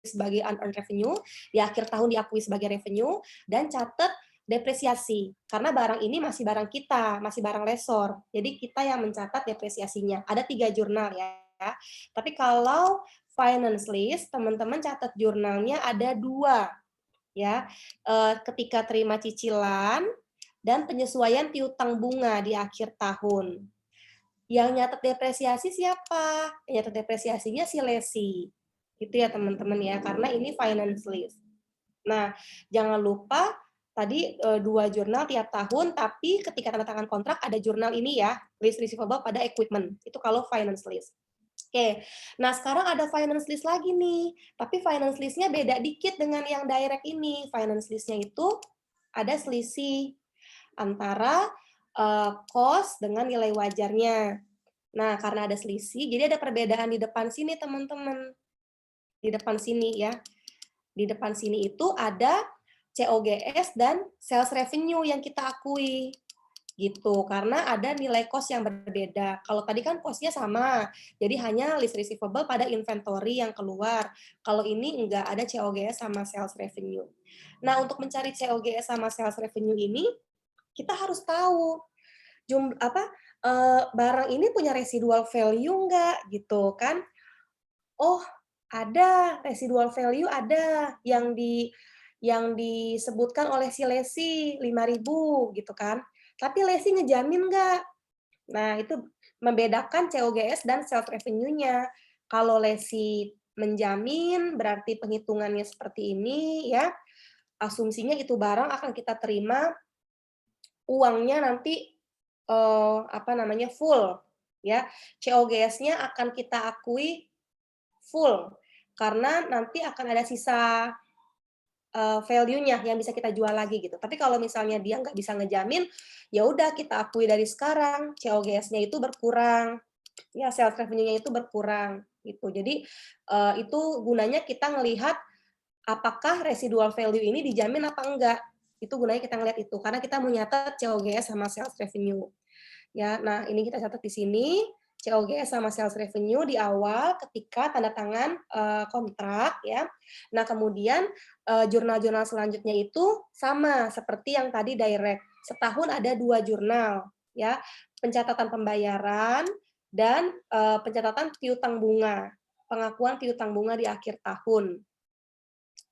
sebagai unearned revenue, di akhir tahun diakui sebagai revenue, dan catat depresiasi, karena barang ini masih barang kita, masih barang lesor, jadi kita yang mencatat depresiasinya. Ada 3 jurnal ya, tapi kalau finance list, teman-teman catat jurnalnya ada 2 ya, ketika terima cicilan dan penyesuaian piutang bunga di akhir tahun. Yang nyatet depresiasi siapa? Yang nyatet depresiasinya si lesi. Gitu ya teman-teman ya, karena ini finance list. Nah, jangan lupa tadi 2 jurnal tiap tahun, tapi ketika tanda tangan kontrak ada jurnal ini ya, list receivable pada equipment. Itu kalau finance list. Oke, nah sekarang ada finance list lagi nih, tapi finance list-nya beda dikit dengan yang direct ini. Finance list-nya itu ada selisih antara cost dengan nilai wajarnya. Nah, karena ada selisih, jadi ada perbedaan di depan sini teman-teman. Di depan sini ya. Di depan sini itu ada COGS dan sales revenue yang kita akui gitu, karena ada nilai cost yang berbeda. Kalau tadi kan cost-nya sama, jadi hanya list receivable pada inventory yang keluar. Kalau ini enggak, ada COGS sama sales revenue. Nah, untuk mencari COGS sama sales revenue ini, kita harus tahu barang ini punya residual value enggak gitu kan. Oh, ada residual value, ada yang disebutkan oleh si lesi 5.000 gitu kan. Tapi lesi ngejamin nggak? Nah, itu membedakan COGS dan sales revenue-nya. Kalau lesi menjamin berarti penghitungannya seperti ini ya. Asumsinya itu barang akan kita terima uangnya nanti full ya. COGS-nya akan kita akui full karena nanti akan ada sisa value-nya yang bisa kita jual lagi gitu. Tapi kalau misalnya dia nggak bisa ngejamin, ya udah kita akui dari sekarang COGS-nya itu berkurang, ya sales revenue-nya itu berkurang gitu. Jadi itu gunanya kita ngelihat apakah residual value ini dijamin apa enggak. Itu gunanya kita ngelihat itu karena kita mau nyatet COGS sama sales revenue. Ya, nah ini kita catat di sini. COGS sama sales revenue di awal ketika tanda tangan kontrak ya. Nah, kemudian jurnal-jurnal selanjutnya itu sama seperti yang tadi direct. Setahun ada 2 jurnal ya, pencatatan pembayaran dan pencatatan piutang bunga, pengakuan piutang bunga di akhir tahun.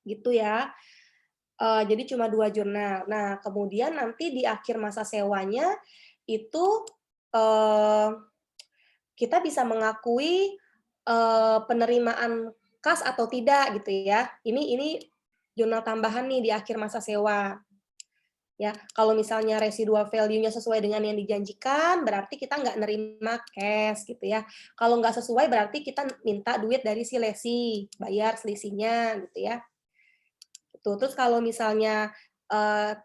Gitu ya. Jadi cuma 2 jurnal. Nah, kemudian nanti di akhir masa sewanya itu kita bisa mengakui penerimaan kas atau tidak gitu ya. Ini jurnal tambahan nih di akhir masa sewa. Ya, kalau misalnya residual value-nya sesuai dengan yang dijanjikan, berarti kita nggak nerima cash gitu ya. Kalau nggak sesuai berarti kita minta duit dari si lesi, bayar selisihnya gitu ya. Terus kalau misalnya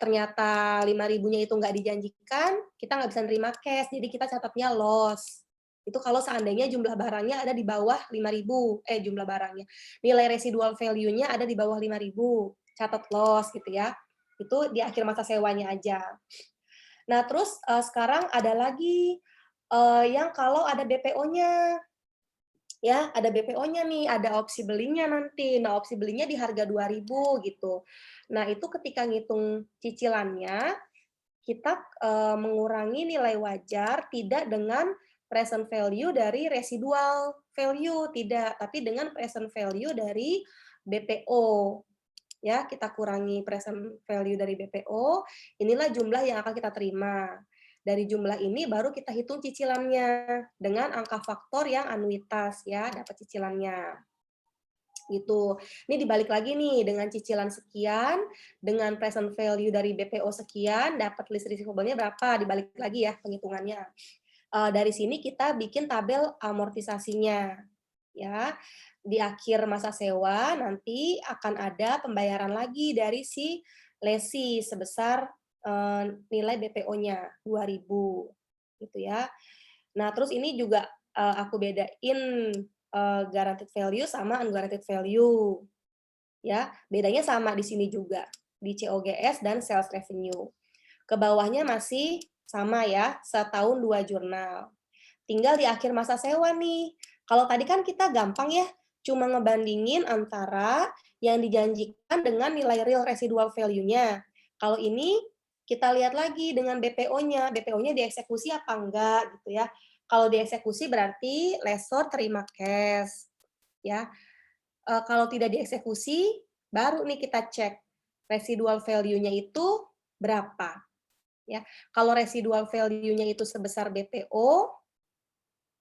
ternyata 5.000-nya itu nggak dijanjikan, kita nggak bisa nerima cash, jadi kita catatnya loss. Itu kalau seandainya jumlah barangnya ada di bawah 5.000, jumlah barangnya. Nilai residual value-nya ada di bawah 5.000, catat loss gitu ya. Itu di akhir masa sewanya aja. Nah, terus sekarang ada lagi yang kalau ada BPO-nya. Ya, ada BPO-nya nih, ada opsi belinya nanti. Nah, opsi belinya di harga 2.000 gitu. Nah, itu ketika ngitung cicilannya, kita mengurangi nilai wajar tidak dengan present value dari residual value, tidak, tapi dengan present value dari BPO. Ya, kita kurangi present value dari BPO, inilah jumlah yang akan kita terima. Dari jumlah ini baru kita hitung cicilannya dengan angka faktor yang anuitas ya, dapat cicilannya. Gitu. Ini dibalik lagi nih dengan cicilan sekian, dengan present value dari BPO sekian, dapat list receivable-nya berapa, dibalik lagi ya penghitungannya. Dari sini kita bikin tabel amortisasinya. Ya, di akhir masa sewa nanti akan ada pembayaran lagi dari si lesi sebesar nilai BPO-nya 2.000 gitu ya. Nah, terus ini juga aku bedain guaranteed value sama unguaranteed value. Ya, bedanya sama di sini juga di COGS dan sales revenue. Ke bawahnya masih sama ya, setahun 2 jurnal. Tinggal di akhir masa sewa nih. Kalau tadi kan kita gampang ya, cuma ngebandingin antara yang dijanjikan dengan nilai real residual value-nya. Kalau ini kita lihat lagi dengan BPO-nya, BPO-nya dieksekusi apa enggak gitu ya. Kalau dieksekusi berarti lessor terima cash, ya. Kalau tidak dieksekusi, baru nih kita cek residual value-nya itu berapa, ya. Kalau residual value-nya itu sebesar BPO,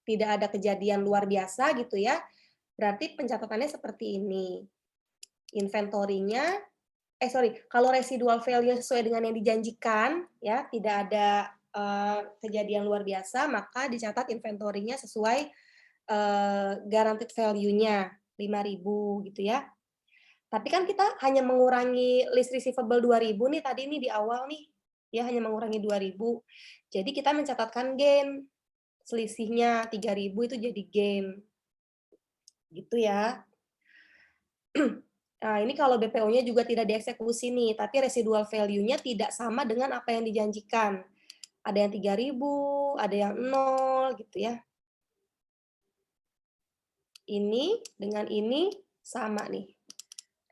tidak ada kejadian luar biasa gitu ya, berarti pencatatannya seperti ini. Inventory-nya, kalau residual value sesuai dengan yang dijanjikan, ya, tidak ada kejadian luar biasa, maka dicatat inventory-nya sesuai guaranteed value-nya 5.000 gitu ya. Tapi kan kita hanya mengurangi list receivable 2.000 nih tadi nih di awal nih, ya hanya mengurangi 2.000. Jadi kita mencatatkan gain, selisihnya 3.000 itu jadi gain. Gitu ya. Nah, ini kalau BPO-nya juga tidak dieksekusi nih, tapi residual value-nya tidak sama dengan apa yang dijanjikan. Ada yang 3.000, ada yang 0 gitu ya. Ini dengan ini sama nih.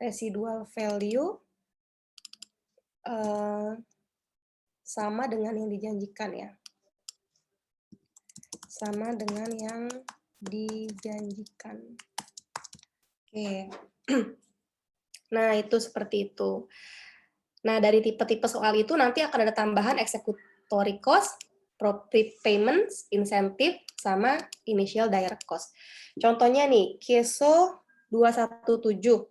Residual value sama dengan yang dijanjikan ya. Sama dengan yang dijanjikan. Oke. Nah, itu seperti itu. Nah, dari tipe-tipe soal itu nanti akan ada tambahan executory cost, prepayments, insentif, sama initial direct cost. Contohnya nih, KESO 217.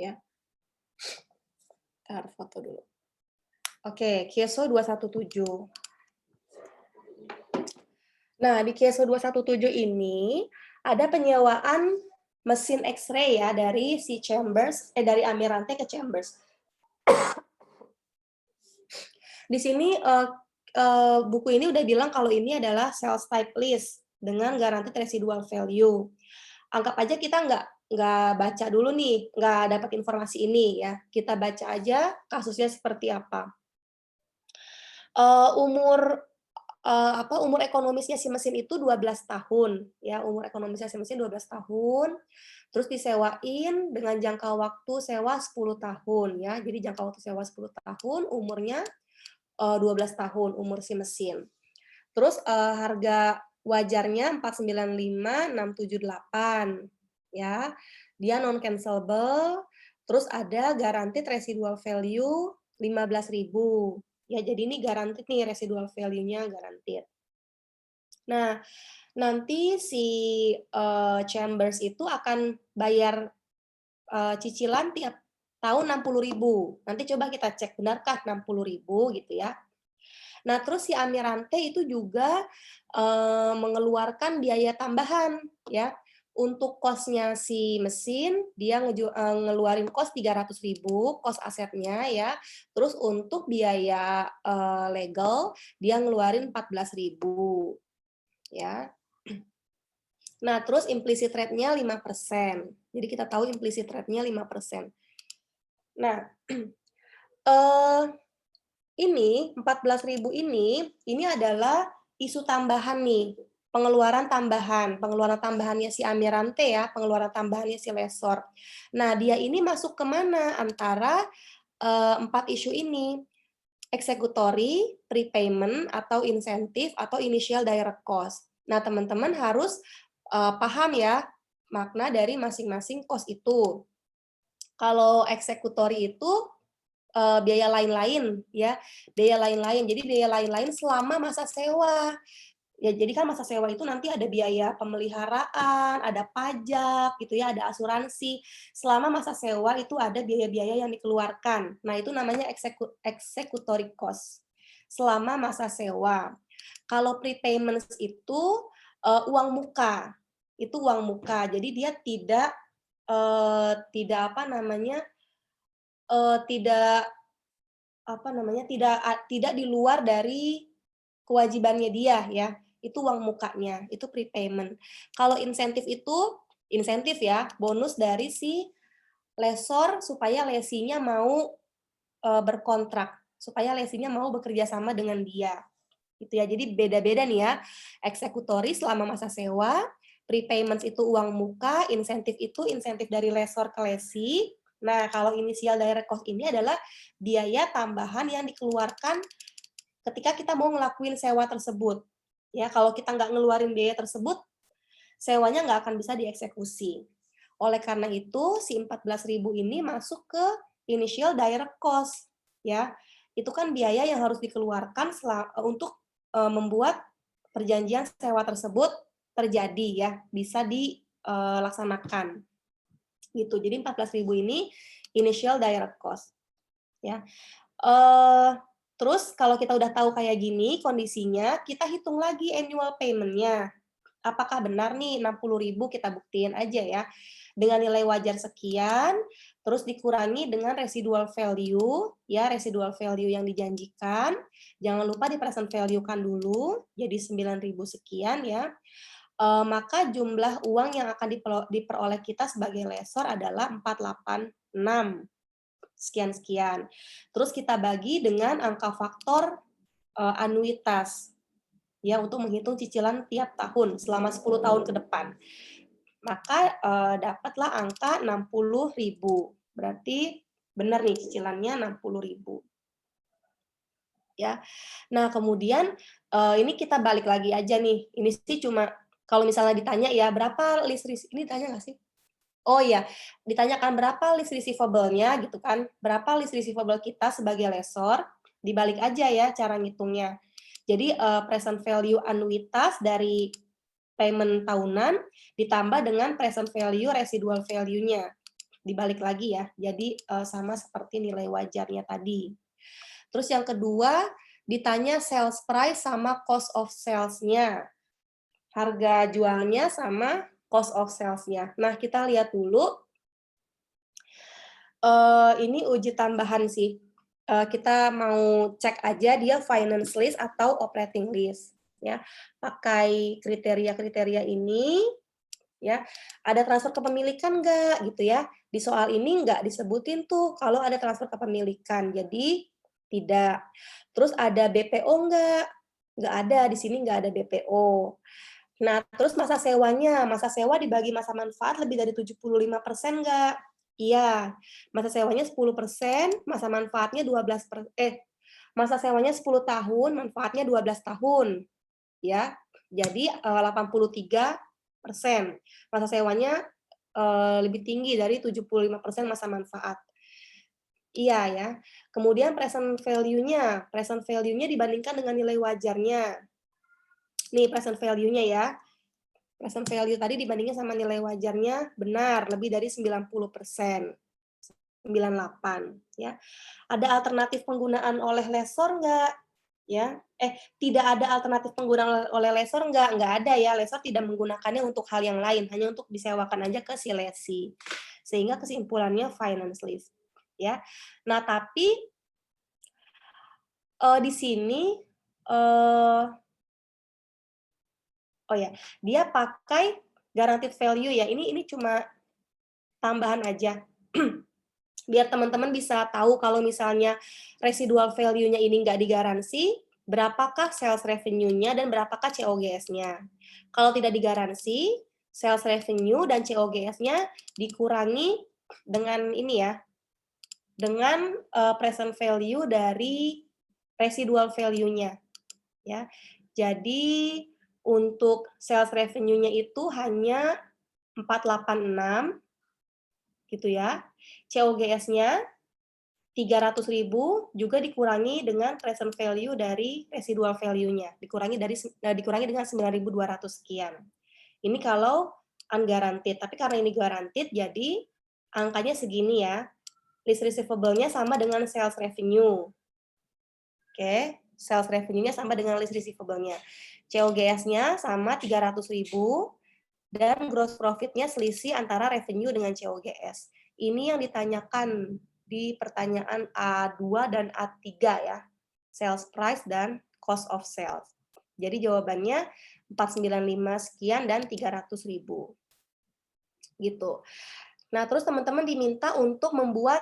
Ya. Kita harus foto dulu. Oke, KESO 217. Nah, di KESO 217 ini ada penyewaan mesin X-ray ya dari si Chambers, dari Amirante ke Chambers. Di sini buku ini udah bilang kalau ini adalah sales type list dengan guaranteed residual value. Anggap aja kita nggak baca dulu nih, nggak dapat informasi ini ya. Kita baca aja kasusnya seperti apa. Umur ekonomisnya si mesin itu 12 tahun ya, umur ekonomisnya si mesin 12 tahun. Terus disewain dengan jangka waktu sewa 10 tahun ya. Jadi jangka waktu sewa 10 tahun, umurnya 12 tahun umur si mesin. Terus harga wajarnya 495.678 ya. Dia non cancelable. Terus ada guaranteed residual value 15.000. Ya, jadi ini guaranteed nih residual value-nya guaranteed. Nah, nanti si Chambers itu akan bayar cicilan tiap tahun 60.000. Nanti coba kita cek benarkah 60.000 gitu ya. Nah, terus si Amirante itu juga mengeluarkan biaya tambahan ya. Untuk kosnya si mesin, dia ngeluarin kos 300.000, kos asetnya ya. Terus untuk biaya legal, dia ngeluarin 14.000 ya. Nah, terus implicit rate-nya 5%. Jadi kita tahu implicit rate-nya 5%. Nah, ini 14.000 ini adalah isu tambahan nih, pengeluaran tambahannya si Amirante ya, pengeluaran tambahannya si lessor. Nah, dia ini masuk ke mana antara 4 isu ini? executory, prepayment, atau insentif, atau initial direct cost. Nah, teman-teman harus paham ya makna dari masing-masing cost itu. Kalau executory itu biaya lain-lain ya, biaya lain-lain. Jadi biaya lain-lain selama masa sewa. Ya, jadi kan masa sewa itu nanti ada biaya pemeliharaan, ada pajak gitu ya, ada asuransi. Selama masa sewa itu ada biaya-biaya yang dikeluarkan. Nah, itu namanya executory cost. Selama masa sewa. Kalau prepayment itu uang muka. Itu uang muka. Jadi dia tidak apa namanya? Tidak apa namanya? Tidak di luar dari kewajibannya dia ya, itu uang mukanya, itu prepayment. Kalau insentif itu, insentif ya, bonus dari si lesor supaya lesinya mau berkontrak, supaya lesinya mau bekerja sama dengan dia. Gitu ya. Jadi beda-beda nih ya. Eksekutori selama masa sewa, prepayment itu uang muka, insentif itu insentif dari lesor ke lesi. Nah, kalau initial direct cost ini adalah biaya tambahan yang dikeluarkan ketika kita mau ngelakuin sewa tersebut. Ya, kalau kita nggak ngeluarin biaya tersebut, sewanya nggak akan bisa dieksekusi. Oleh karena itu, si 14.000 ini masuk ke initial direct cost. Ya, itu kan biaya yang harus dikeluarkan untuk membuat perjanjian sewa tersebut terjadi ya, bisa dilaksanakan. Gitu. Jadi 14.000 ini initial direct cost. Ya. Terus kalau kita udah tahu kayak gini kondisinya, kita hitung lagi annual payment-nya. Apakah benar nih 60.000 kita buktiin aja ya. Dengan nilai wajar sekian, terus dikurangi dengan residual value, ya residual value yang dijanjikan. Jangan lupa di present value-kan dulu, jadi 9.000 sekian ya. Maka jumlah uang yang akan diperoleh kita sebagai lesor adalah 486 sekian-sekian. Terus kita bagi dengan angka faktor anuitas ya untuk menghitung cicilan tiap tahun selama 10 tahun ke depan. Maka dapatlah angka 60.000. Berarti benar nih cicilannya 60.000. Ya. Nah, kemudian ini kita balik lagi aja nih. Ini sih cuma kalau misalnya ditanya ya berapa list ini tanya nggak sih? Oh iya, ditanyakan berapa list receivable-nya gitu kan, berapa list receivable kita sebagai lesor, dibalik aja ya cara ngitungnya. Jadi present value anuitas dari payment tahunan ditambah dengan present value residual value-nya. Dibalik lagi ya, jadi sama seperti nilai wajarnya tadi. Terus yang kedua, ditanya sales price sama cost of sales-nya. Harga jualnya sama cost of sales-nya. Nah, kita lihat dulu. Ini uji tambahan sih. Kita mau cek aja dia finance list atau operating list. Ya, pakai kriteria-kriteria ini, ya. Ada transfer kepemilikan nggak, gitu ya. Di soal ini nggak disebutin tuh kalau ada transfer kepemilikan, jadi tidak. Terus ada BPO nggak? Nggak ada, di sini nggak ada BPO. Nah, terus masa sewanya, masa sewa dibagi masa manfaat lebih dari 75% nggak? Iya, masa sewanya 10%, masa manfaatnya masa sewanya 10 tahun, manfaatnya 12 tahun. Ya, jadi 83%. Masa sewanya lebih tinggi dari 75% masa manfaat. Iya ya. Kemudian present value-nya dibandingkan dengan nilai wajarnya. Nih present value-nya ya. Present value tadi dibandingkan sama nilai wajarnya benar, lebih dari 90%. 98 ya. Ada alternatif penggunaan oleh lesor enggak? Ya. Tidak ada alternatif penggunaan oleh lesor enggak? Enggak ada ya. Lesor tidak menggunakannya untuk hal yang lain, hanya untuk disewakan aja ke si lesi. Sehingga kesimpulannya finance lease. Ya. Nah, tapi di sini oh ya, dia pakai guaranteed value ya. Ini cuma tambahan aja. Biar teman-teman bisa tahu kalau misalnya residual value-nya ini nggak digaransi, berapakah sales revenue-nya dan berapakah COGS-nya. Kalau tidak digaransi, sales revenue dan COGS-nya dikurangi dengan ini ya, dengan present value dari residual value-nya. Ya. Jadi untuk sales revenue-nya itu hanya 486 gitu ya. COGS-nya 300.000 juga dikurangi dengan present value dari residual value-nya. Dikurangi dengan 9.200 sekian. Ini kalau unguaranteed, tapi karena ini guaranteed jadi angkanya segini ya. List receivable-nya sama dengan sales revenue. Oke, sales revenue-nya sama dengan list receivable-nya. COGS-nya sama 300.000 dan gross profit-nya selisih antara revenue dengan COGS. Ini yang ditanyakan di pertanyaan A2 dan A3 ya. Sales price dan cost of sales. Jadi jawabannya 495 sekian dan 300.000. Gitu. Nah, terus teman-teman diminta untuk membuat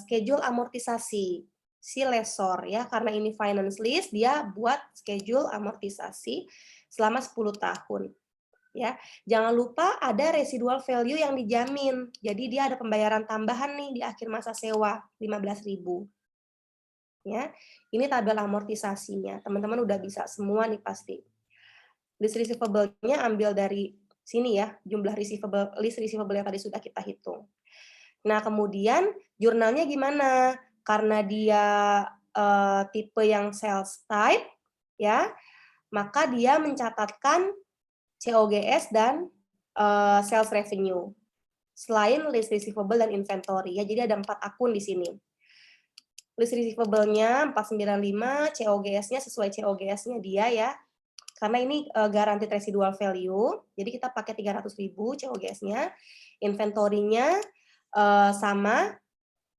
schedule amortisasi si lessor ya, karena ini finance lease, dia buat schedule amortisasi selama 10 tahun. Ya, jangan lupa ada residual value yang dijamin. Jadi dia ada pembayaran tambahan nih di akhir masa sewa 15.000. Ya. Ini tabel amortisasinya. Teman-teman udah bisa semua nih pasti. List receivable-nya ambil dari sini ya, jumlah list receivable yang tadi sudah kita hitung. Nah, kemudian jurnalnya gimana? Karena dia tipe yang sales type ya, maka dia mencatatkan COGS dan sales revenue. Selain list receivable dan inventory ya. Jadi ada 4 akun di sini. List receivable-nya 495, COGS-nya sesuai COGS-nya dia ya. Karena ini guaranteed residual value, jadi kita pakai 300.000 COGS-nya. Inventory-nya sama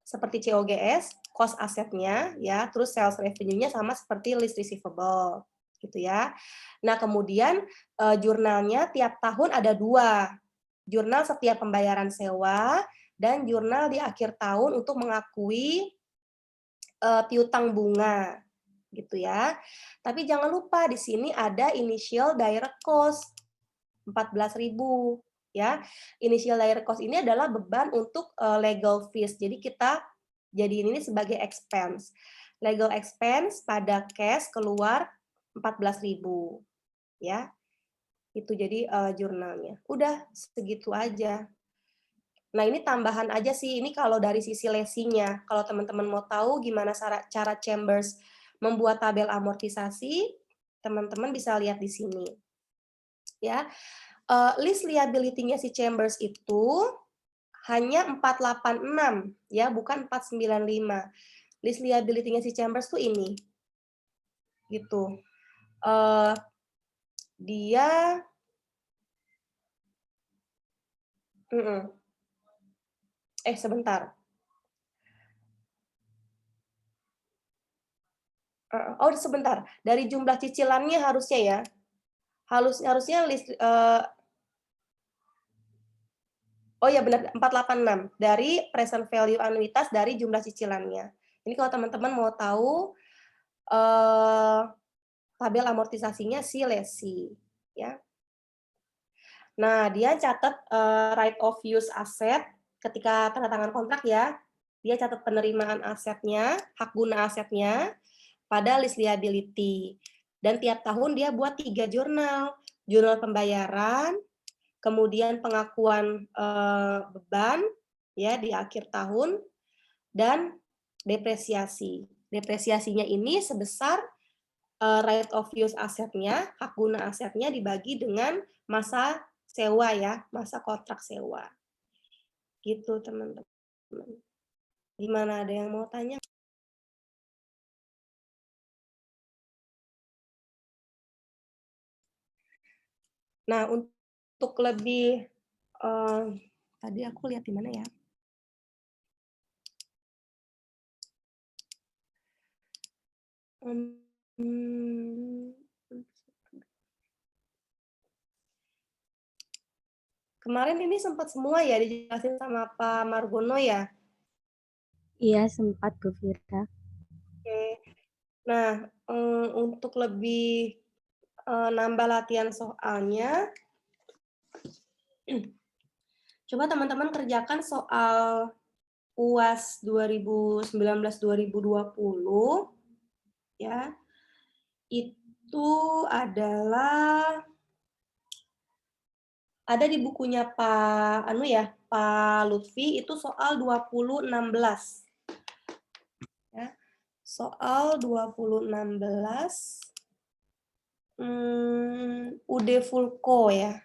seperti COGS, cost asetnya ya, terus sales revenue-nya sama seperti list receivable gitu ya. Nah, kemudian jurnalnya tiap tahun ada 2. Jurnal setiap pembayaran sewa dan jurnal di akhir tahun untuk mengakui piutang bunga gitu ya. Tapi jangan lupa di sini ada initial direct cost 14.000 ya. Initial direct cost ini adalah beban untuk legal fees. Jadi kita jadiin ini sebagai expense. Legal expense pada cash keluar 14.000 ya. Itu jadi jurnalnya. Udah segitu aja. Nah, ini tambahan aja sih, ini kalau dari sisi lesinya. Kalau teman-teman mau tahu gimana cara Chambers membuat tabel amortisasi, teman-teman bisa lihat di sini. Ya, list liability-nya si Chambers itu hanya 486, ya, bukan 495. List liability-nya si Chambers tuh ini. Gitu. Dia sebentar. Oh, sebentar. Dari jumlah cicilannya harusnya ya. Harusnya list oh ya benar 486 dari present value anuitas dari jumlah cicilannya. Ini kalau teman-teman mau tahu tabel amortisasinya si lesi ya. Nah, dia catat right of use asset ketika tanda tangan kontrak ya. Dia catat penerimaan asetnya, hak guna asetnya pada list liability. Dan tiap tahun dia buat 3 jurnal. Jurnal pembayaran, kemudian pengakuan beban ya di akhir tahun, dan depresiasi. Depresiasinya ini sebesar right of use asetnya, hak guna asetnya dibagi dengan masa sewa ya, masa kontrak sewa. Gitu teman-teman. Gimana, ada yang mau tanya? Nah, untuk lebih tadi aku lihat di mana ya? Kemarin ini sempat semua ya dijelasin sama Pak Margono ya? Iya, sempat Bu Fira. Oke. Nah, untuk lebih nambah latihan soalnya, coba teman-teman kerjakan soal UAS 2019-2020 ya. Itu adalah ada di bukunya Pak Lutfi itu soal 2016. Ya. Soal 2016 UD Fulko ya.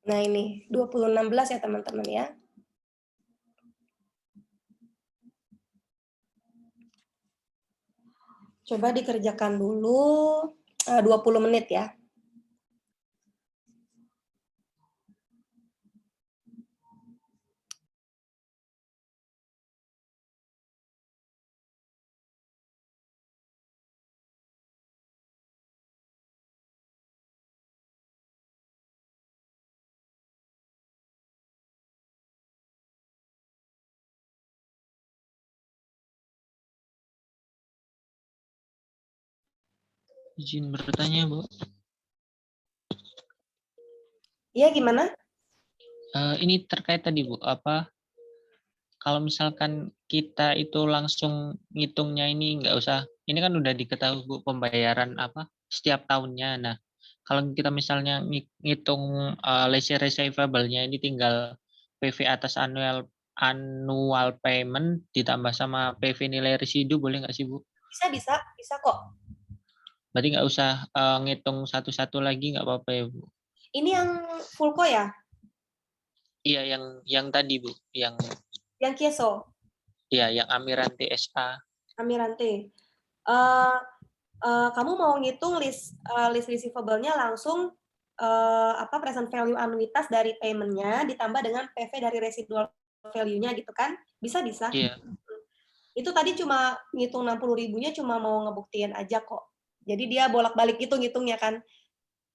Nah ini 2016 ya teman-teman ya. Coba dikerjakan dulu 20 menit ya. Izin bertanya, Bu. Iya gimana? Ini terkait tadi, Bu, kalau misalkan kita itu langsung ngitungnya ini nggak usah, ini kan udah diketahui, Bu, pembayaran setiap tahunnya. Nah, kalau kita misalnya ngitung leisure receivable-nya ini tinggal PV atas annual payment ditambah sama PV nilai residu, boleh nggak sih, Bu? Bisa kok. Berarti nggak usah ngitung satu-satu lagi, nggak apa-apa ya, Bu? Ini yang Fulko ya? Iya, yang tadi, Bu, yang Kieso? iya, yang Amirante SA. Amirante. Kamu mau ngitung list receivable-nya langsung present value anuitas dari payment-nya ditambah dengan PV dari residual value-nya gitu kan? Bisa. Iya. Itu tadi cuma ngitung 60.000-nya cuma mau ngebuktiin aja kok. Jadi dia bolak-balik gitu ngitungnya kan.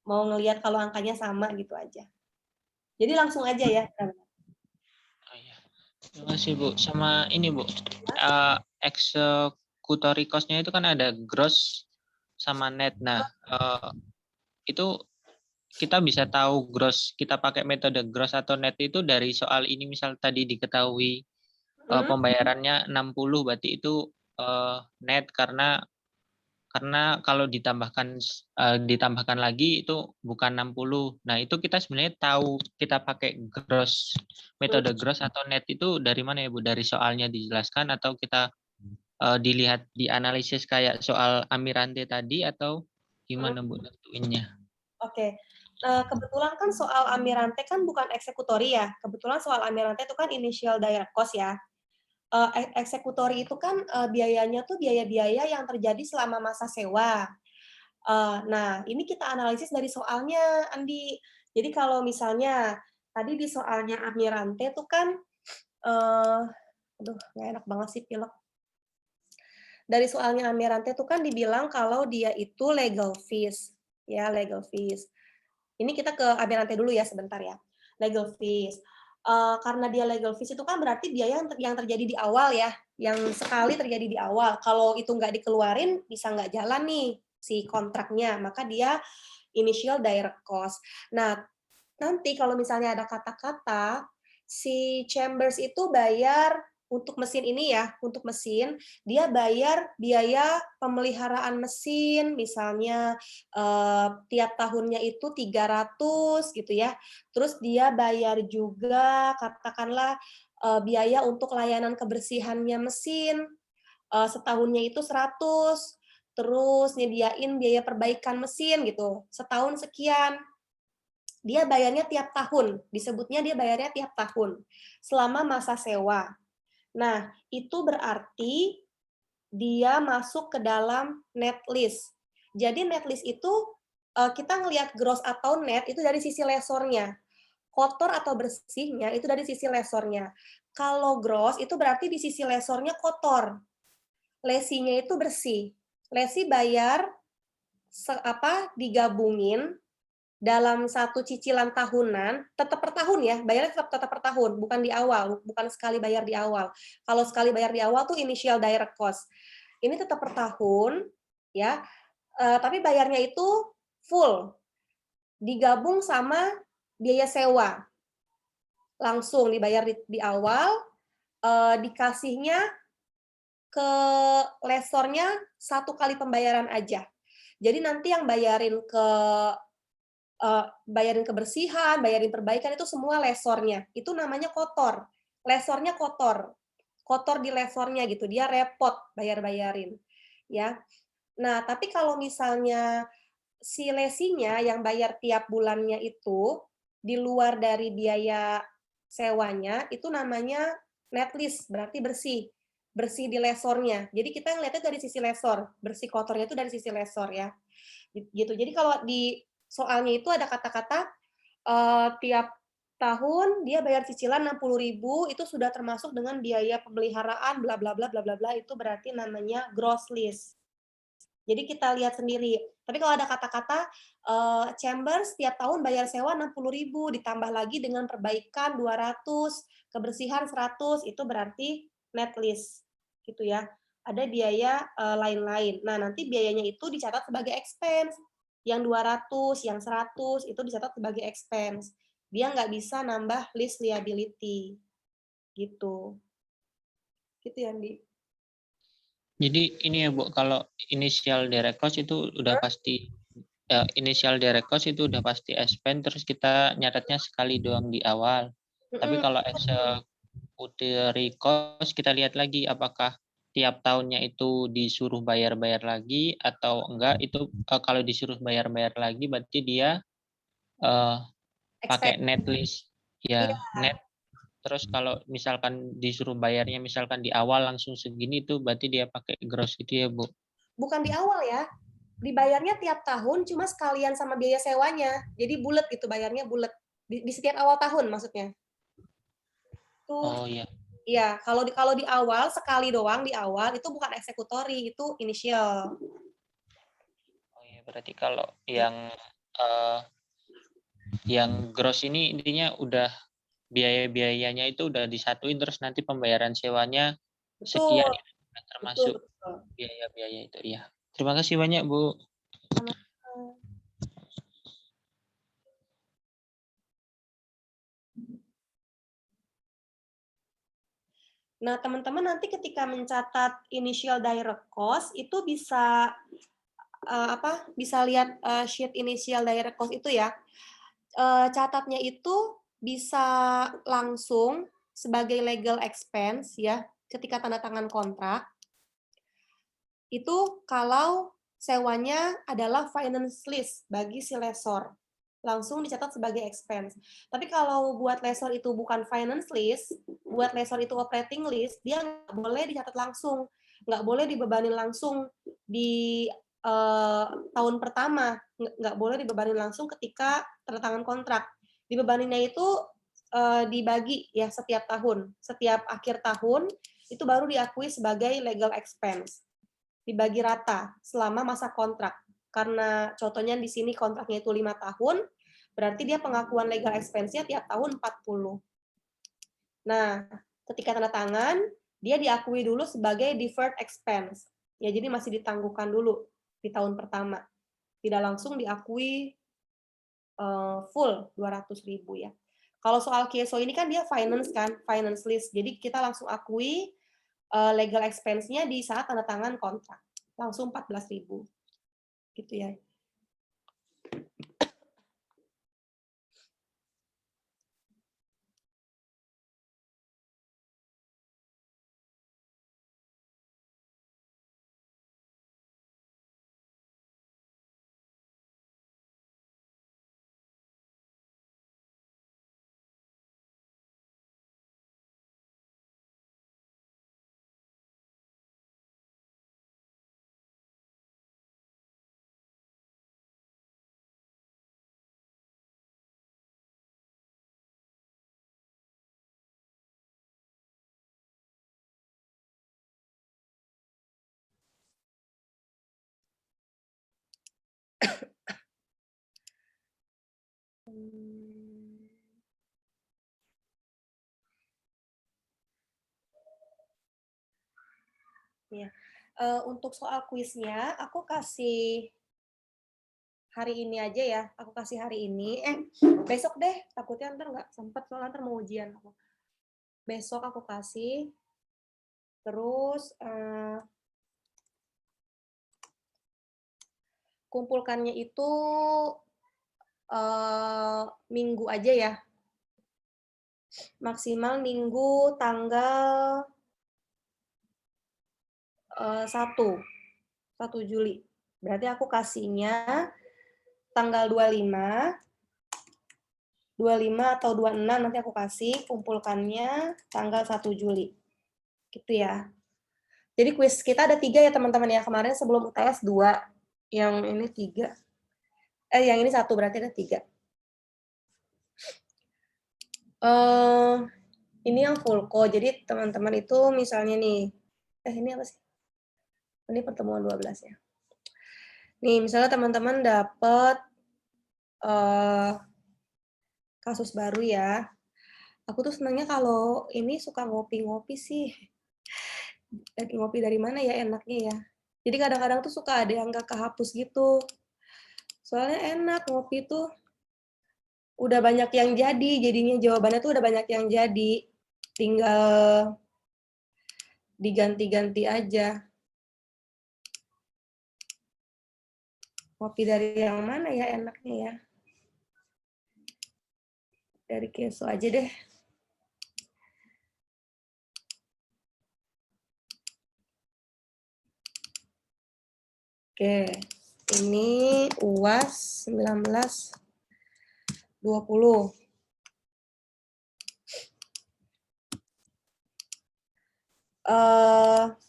Mau ngelihat kalau angkanya sama gitu aja. Jadi langsung aja ya. Oh, iya. Terima kasih, Bu. Sama ini, Bu. Executory cost-nya itu kan ada gross sama net. Nah, itu kita bisa tahu gross, kita pakai metode gross atau net itu dari soal ini, misal tadi diketahui pembayarannya 60, berarti itu net karena kalau ditambahkan lagi itu bukan 60. Nah, itu kita sebenarnya tahu kita pakai gross, metode gross atau net itu dari mana ya, Bu? Dari soalnya dijelaskan atau kita dilihat di analisis kayak soal Amirante tadi atau gimana, Bu, nentuinnya? Oke. Kebetulan kan soal Amirante kan bukan eksekutori ya. Kebetulan soal Amirante itu kan initial direct cost ya. Eksekutori itu kan biayanya tuh biaya-biaya yang terjadi selama masa sewa. Nah, ini kita analisis dari soalnya, Andi. Jadi kalau misalnya tadi di soalnya Amirante tuh kan, aduh nggak enak banget sih pilek. Dari soalnya Amirante tuh kan dibilang kalau dia itu legal fees, ya legal fees. Ini kita ke Amirante dulu ya sebentar ya. Legal fees. Karena dia legal fees itu kan berarti biaya yang terjadi di awal ya, yang sekali terjadi di awal. Kalau itu nggak dikeluarin, bisa nggak jalan nih si kontraknya, maka dia initial direct cost. Nah, nanti kalau misalnya ada kata-kata, si Chambers itu bayar untuk mesin ini ya, untuk mesin, dia bayar biaya pemeliharaan mesin, misalnya tiap tahunnya itu 300 gitu ya. Terus dia bayar juga katakanlah biaya untuk layanan kebersihannya mesin, setahunnya itu 100, terus nyediain biaya perbaikan mesin gitu, setahun sekian. Dia bayarnya tiap tahun, disebutnya dia bayarnya tiap tahun, selama masa sewa. Nah, itu berarti dia masuk ke dalam net list. Jadi net list itu kita ngelihat gross atau net itu dari sisi lesornya. Kotor atau bersihnya itu dari sisi lesornya. Kalau gross itu berarti di sisi lesornya kotor. Lesinya itu bersih. Lesi bayar digabungin dalam satu cicilan tahunan, tetap per tahun ya, bayarnya tetap per tahun, bukan di awal, bukan sekali bayar di awal. Kalau sekali bayar di awal tuh initial direct cost. Ini tetap per tahun, ya, tapi bayarnya itu full, digabung sama biaya sewa. Langsung dibayar di awal, dikasihnya ke lesornya 1 kali pembayaran aja. Jadi nanti yang bayarin kebersihan, bayarin perbaikan itu semua lesornya. Itu namanya kotor. Lesornya kotor. Kotor di lesornya gitu, dia repot bayar-bayarin. Ya. Nah, tapi kalau misalnya si lesinya yang bayar tiap bulannya itu di luar dari biaya sewanya, itu namanya net list, berarti bersih. Bersih di lesornya. Jadi kita ngeliatnya dari sisi lesor, bersih kotornya itu dari sisi lesor ya. Gitu. Jadi kalau di soalnya itu ada kata-kata tiap tahun dia bayar cicilan 60.000 itu sudah termasuk dengan biaya pemeliharaan bla bla bla bla bla bla, itu berarti namanya gross list. Jadi kita lihat sendiri. Tapi kalau ada kata-kata Chambers tiap tahun bayar sewa 60.000 ditambah lagi dengan perbaikan 200, kebersihan 100, itu berarti net list gitu ya. Ada biaya lain-lain. Nah, nanti biayanya itu dicatat sebagai expense. Yang 200, yang 100 itu dicatat sebagai expense. Dia nggak bisa nambah list liability. Gitu. Gitu ya, Andi. Jadi ini ya Bu, kalau initial direct cost itu udah pasti initial direct cost itu udah pasti expense, terus kita nyatetnya sekali doang di awal. Tapi kalau executory cost kita lihat lagi apakah tiap tahunnya itu disuruh bayar-bayar lagi atau enggak. Itu kalau disuruh bayar-bayar lagi berarti dia pakai net list ya, Iya. net. Terus kalau misalkan disuruh bayarnya misalkan di awal langsung segini itu berarti dia pakai gross gitu ya, Bu. Bukan di awal ya, dibayarnya tiap tahun cuma sekalian sama biaya sewanya. Jadi bulat gitu, bayarnya bulat. Di setiap awal tahun maksudnya. Tuh, Oh iya. iya, kalau di awal sekali doang di awal itu bukan eksekutori, itu initial. Oh iya, berarti kalau eh, yang gross ini intinya udah biaya-biayanya itu udah disatuin terus nanti pembayaran sewanya sekian Betul, ya, betul, termasuk betul. biaya-biaya itu ya. Terima kasih banyak, Bu. Nah, teman-teman nanti ketika mencatat initial direct cost itu bisa bisa lihat sheet initial direct cost itu ya. Catatnya itu bisa langsung sebagai legal expense ya ketika tanda tangan kontrak. Itu kalau sewanya adalah finance lease bagi si lessor. Langsung dicatat sebagai expense. Tapi kalau buat lessor itu bukan finance lease, buat lessor itu operating lease, dia nggak boleh dicatat langsung. Nggak boleh dibebanin langsung di tahun pertama. Nggak boleh dibebanin langsung ketika tanda tangan kontrak. Dibebaninnya itu dibagi ya setiap tahun. Setiap akhir tahun, itu baru diakui sebagai legal expense, dibagi rata selama masa kontrak. Karena contohnya di sini kontraknya itu 5 tahun, berarti dia pengakuan legal expense-nya tiap tahun 40. Nah, ketika tanda tangan, dia diakui dulu sebagai deferred expense. Ya, jadi masih ditangguhkan dulu di tahun pertama. Tidak langsung diakui full 200.000 ya. Kalau soal KSO ini kan dia finance kan, finance list. Jadi kita langsung akui legal expense-nya di saat tanda tangan kontrak. Langsung 14.000. Gitu ya. Ya. Untuk soal kuisnya, aku kasih hari ini aja ya. Aku kasih hari ini. Besok deh. Takutnya ntar nggak sempet, soalnya ntar mau ujian aku. Besok aku kasih. Terus kumpulkannya itu minggu aja ya. Maksimal minggu tanggal 1 Juli. Berarti aku kasihnya tanggal 25 atau 26 nanti aku kasih, kumpulkannya tanggal 1 Juli. Gitu ya. Jadi kuis kita ada 3 ya teman-teman ya. Kemarin sebelum UTS 2, yang ini 3. Yang ini 1, berarti ada 3. Ini yang full ko. Jadi teman-teman itu misalnya nih, ini apa sih? Ini pertemuan 12 ya. Nih, misalnya teman-teman dapat kasus baru ya. Aku tuh senangnya kalau ini suka ngopi-ngopi sih. Lagi ngopi dari mana ya enaknya ya. Jadi kadang-kadang tuh suka ada yang nggak kehapus gitu. Soalnya enak ngopi tuh. Udah banyak yang jadi, jadinya jawabannya tuh udah banyak yang jadi. Tinggal diganti-ganti aja. Ngopi dari yang mana ya enaknya ya. Dari keso aja deh. Oke, ini UAS 1920.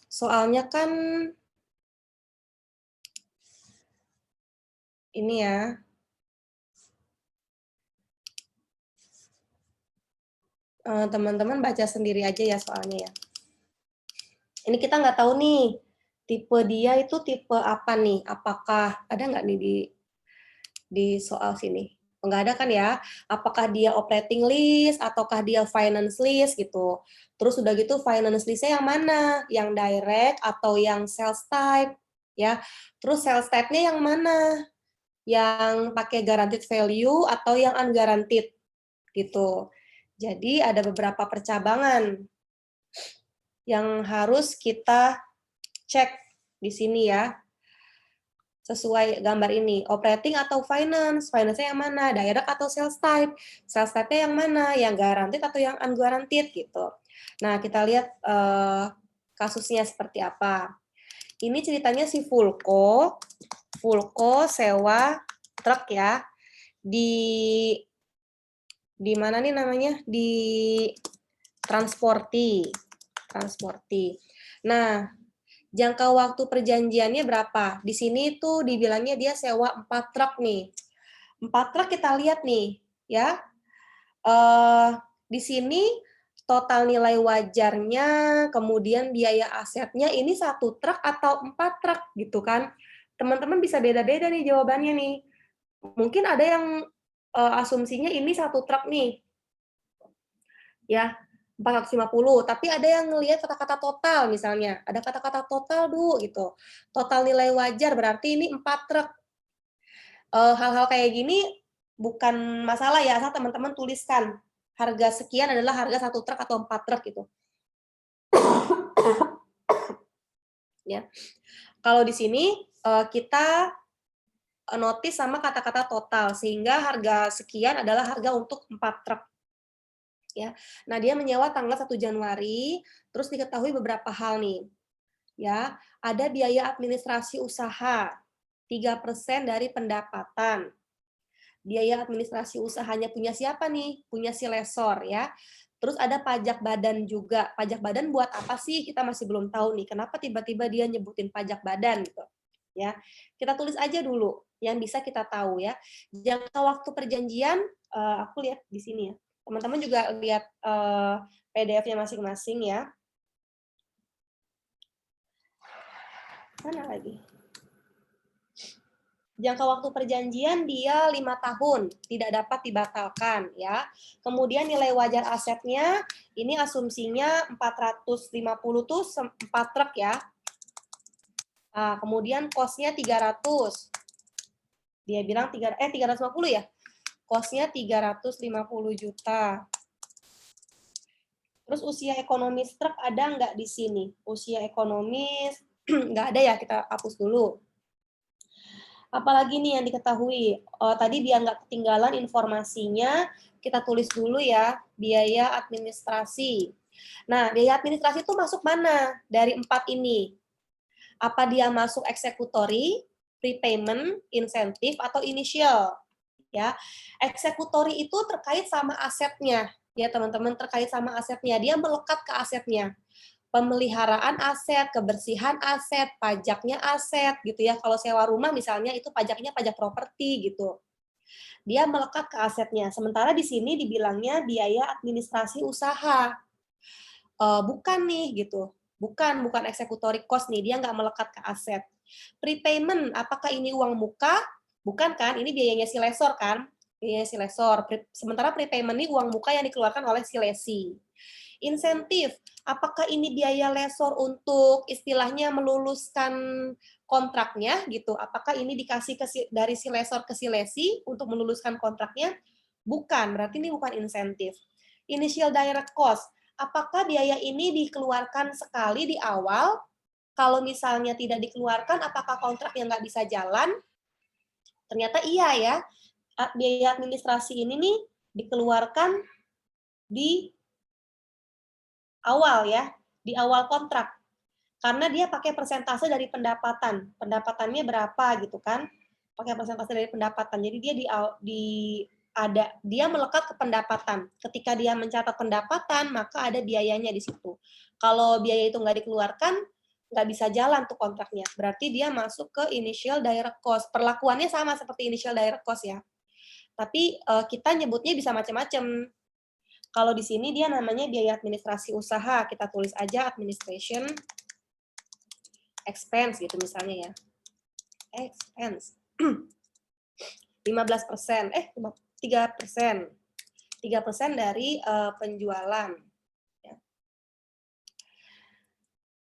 Soalnya kan ini ya. Teman-teman baca sendiri aja ya soalnya ya. Ini kita nggak tahu nih, tipe dia itu tipe apa nih? Apakah, ada nggak nih di soal sini? Nggak ada kan ya? Apakah dia operating list, ataukah dia finance list gitu. Terus udah gitu finance list-nya yang mana? Yang direct atau yang sales type? Ya. Terus sales type-nya yang mana? Yang pakai guaranteed value atau yang unguaranteed gitu. Jadi ada beberapa percabangan yang harus kita cek di sini ya. Sesuai gambar ini, operating atau finance, finance-nya yang mana, direct atau sales type-nya yang mana, yang guaranteed atau yang unguaranteed gitu. Nah, kita lihat kasusnya seperti apa. Ini ceritanya si Fulco sewa truk ya, di mana nih namanya, di Transporti. Nah, jangka waktu perjanjiannya berapa? Di sini tuh dibilangnya dia sewa 4 truk nih. 4 truk kita lihat nih, ya. Di sini total nilai wajarnya, kemudian biaya asetnya ini 1 truk atau 4 truk gitu kan. Teman-teman bisa beda-beda nih jawabannya nih. Mungkin ada yang asumsinya ini 1 truk nih. Ya, 450, tapi ada yang ngelihat kata-kata total misalnya, ada kata-kata total Bu gitu. Total nilai wajar berarti ini 4 truk. Hal-hal kayak gini bukan masalah ya, asal teman-teman tuliskan harga sekian adalah harga 1 truk atau 4 truk gitu. Ya. Kalau di sini kita notice sama kata-kata total sehingga harga sekian adalah harga untuk 4 truk. Ya. Nah, dia menyewa tanggal 1 Januari, terus diketahui beberapa hal nih. Ya, ada biaya administrasi usaha 3% dari pendapatan. Biaya administrasi usahanya punya siapa nih? Punya si lesor ya. Terus ada pajak badan juga. Pajak badan buat apa sih? Kita masih belum tahu nih. Kenapa tiba-tiba dia nyebutin pajak badan gitu. Ya. Kita tulis aja dulu yang bisa kita tahu ya. Jangka waktu perjanjian aku lihat di sini ya. Teman-teman juga lihat PDF-nya masing-masing ya. Mana lagi? Jangka waktu perjanjian dia 5 tahun, tidak dapat dibatalkan ya. Kemudian nilai wajar asetnya ini asumsinya 450 tuh 4 truk ya. Nah, kemudian cost-nya 300. Dia bilang 350 ya? Cost-nya 350 juta. Terus usia ekonomis truk ada nggak di sini? Usia ekonomis nggak ada ya, kita hapus dulu. Apalagi nih yang diketahui? Tadi biar nggak ketinggalan informasinya, kita tulis dulu ya, biaya administrasi. Nah, biaya administrasi itu masuk mana dari 4 ini? Apa dia masuk eksekutori, prepayment, insentif, atau initial? Ya, eksekutori itu terkait sama asetnya, ya teman-teman, terkait sama asetnya. Dia melekat ke asetnya. Pemeliharaan aset, kebersihan aset, pajaknya aset, gitu ya. Kalau sewa rumah misalnya itu pajaknya pajak properti gitu. Dia melekat ke asetnya. Sementara di sini dibilangnya biaya administrasi usaha. Bukan nih gitu. Bukan executory cost nih, dia nggak melekat ke aset. Prepayment, apakah ini uang muka? Bukan kan, ini biayanya si lesor kan? Biaya si lesor. Sementara prepayment ini uang muka yang dikeluarkan oleh si lesi. Insentif, apakah ini biaya lesor untuk istilahnya meluluskan kontraknya gitu? Apakah ini dikasih dari si lesor ke si lesi untuk meluluskan kontraknya? Bukan, berarti ini bukan insentif. Initial direct cost, apakah biaya ini dikeluarkan sekali di awal? Kalau misalnya tidak dikeluarkan, apakah kontrak yang nggak bisa jalan? Ternyata iya ya, biaya administrasi ini nih dikeluarkan di awal ya, di awal kontrak. Karena dia pakai persentase dari pendapatan. Pendapatannya berapa gitu kan? Pakai persentase dari pendapatan. Jadi dia dia melekat ke pendapatan. Ketika dia mencatat pendapatan, maka ada biayanya di situ. Kalau biaya itu nggak dikeluarkan, nggak bisa jalan tuh kontraknya. Berarti dia masuk ke initial direct cost. Perlakuannya sama seperti initial direct cost ya. Tapi kita nyebutnya bisa macam-macam. Kalau di sini dia namanya biaya administrasi usaha, kita tulis aja administration expense gitu misalnya ya. Expense. 15%, 3%. 3% dari penjualan. Ya.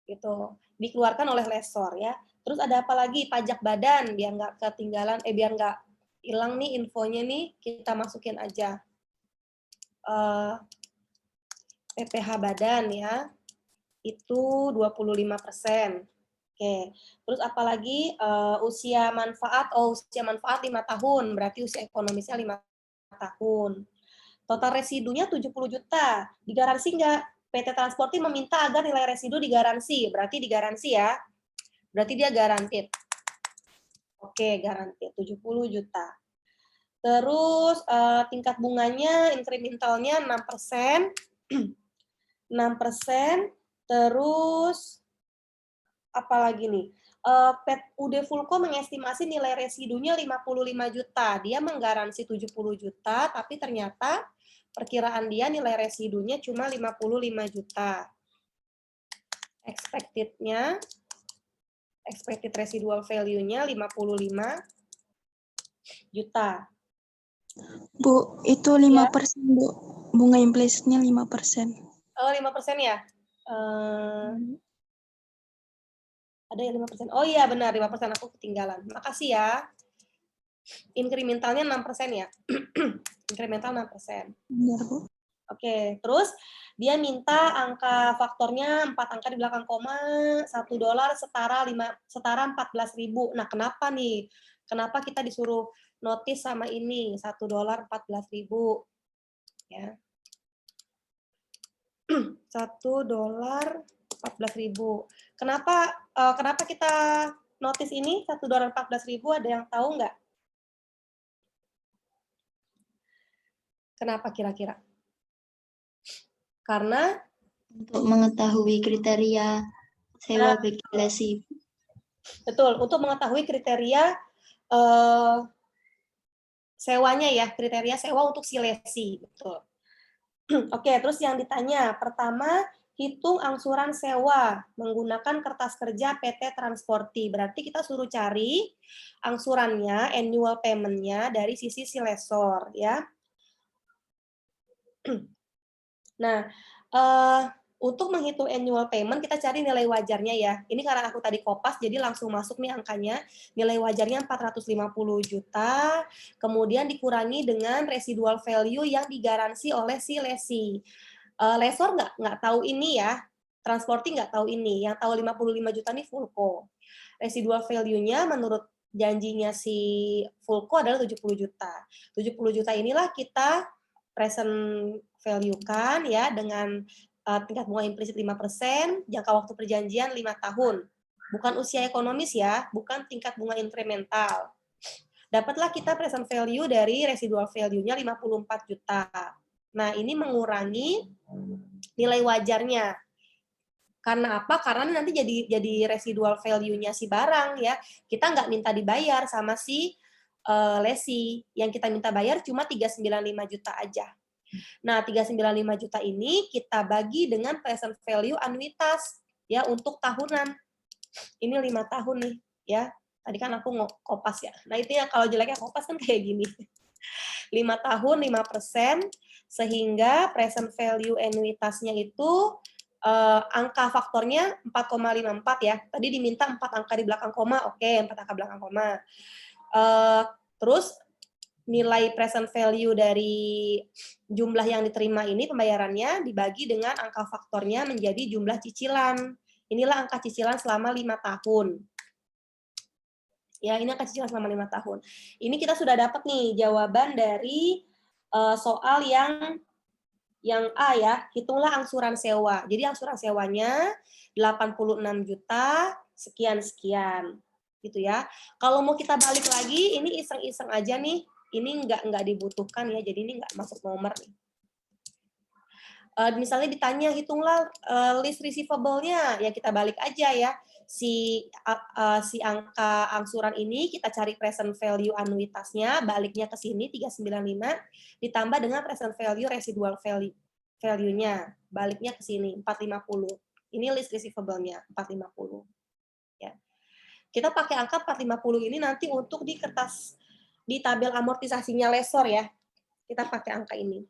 Gitu. Dikeluarkan oleh lesor ya. Terus ada apa lagi? Pajak badan, biar nggak ketinggalan, biar nggak hilang nih infonya nih, kita masukin aja. PPh badan ya, itu 25%. Oke, terus apalagi usia manfaat, usia manfaat 5 tahun, berarti usia ekonomisnya 5 tahun. Total residunya 70 juta, digaransi nggak? PT Transporti meminta agar nilai residu digaransi, berarti digaransi ya, berarti dia garanted. Oke, garanted, 70 juta. Terus tingkat bunganya, incrementalnya 6%, 6%, terus apalagi nih? UD Fulco mengestimasi nilai residunya 55 juta. Dia menggaransi 70 juta, tapi ternyata perkiraan dia nilai residunya cuma 55 juta. Expected residual value-nya 55 juta. Bu, itu 5%, Bu. Bunga implicitnya 5%. Oh, 5% ya? Ada yang 5%. Oh iya, benar, 5%. Aku ketinggalan. Makasih ya. Incrementalnya 6% ya? Incremental 6%. Benar, Bu. Oke, terus dia minta angka faktornya 4 angka di belakang koma, $1 setara 14.000. Nah, kenapa nih? Kenapa kita disuruh notice sama ini? $1 14.000. Ya. $1 14.000. Kenapa kita notice ini $1 14.000? Ada yang tahu nggak? Kenapa kira-kira? Karena untuk mengetahui kriteria sewa bagi lesi. Betul, untuk mengetahui kriteria sewanya ya, kriteria sewa untuk si lesi, betul. Oke, terus yang ditanya, pertama, hitung angsuran sewa menggunakan kertas kerja PT Transporti. Berarti kita suruh cari angsurannya, annual payment-nya dari sisi si lesor, ya. Nah, Untuk menghitung annual payment, kita cari nilai wajarnya ya. Ini karena aku tadi kopas, jadi langsung masuk nih angkanya. Nilai wajarnya 450 juta, kemudian dikurangi dengan residual value yang digaransi oleh si lessee. Lessor nggak tahu ini ya, transporting nggak tahu ini. Yang tahu 55 juta nih Fulco. Residual value-nya menurut janjinya si Fulco adalah 70 juta. 70 juta inilah kita present value-kan ya dengan tingkat bunga implisit 5%, jangka waktu perjanjian 5 tahun. Bukan usia ekonomis ya, bukan tingkat bunga inkremental. Dapatlah kita present value dari residual value-nya 54 juta. Nah, ini mengurangi nilai wajarnya. Karena apa? Karena nanti jadi residual value-nya si barang ya. Kita nggak minta dibayar sama si lessee. Yang kita minta bayar cuma 395 juta aja. Nah, 395 juta ini kita bagi dengan present value anuitas ya untuk tahunan. Ini 5 tahun nih ya. Tadi kan aku kopas ya. Nah, itu ya kalau jeleknya kopas kan kayak gini. 5 tahun 5%, sehingga present value anuitasnya itu angka faktornya 4,54 ya. Tadi diminta 4 angka di belakang koma, oke, 4 angka belakang koma. Terus nilai present value dari jumlah yang diterima ini pembayarannya dibagi dengan angka faktornya menjadi jumlah cicilan. Inilah angka cicilan selama 5 tahun. Ya, ini angka cicilan selama 5 tahun. Ini kita sudah dapat nih jawaban dari soal yang A ya, hitunglah angsuran sewa. Jadi angsuran sewanya 86 juta sekian-sekian. Gitu ya. Kalau mau kita balik lagi, ini iseng-iseng aja nih. Ini nggak dibutuhkan ya, jadi ini nggak masuk nomor nih. Misalnya ditanya, hitunglah list receivable-nya, ya kita balik aja ya. Si angka angsuran ini, kita cari present value anuitasnya, baliknya ke sini, 395, ditambah dengan present value residual value-nya, baliknya ke sini, 450. Ini list receivable-nya, 450. Ya. Kita pakai angka 450 ini nanti untuk di tabel amortisasinya lessor ya. Kita pakai angka ini.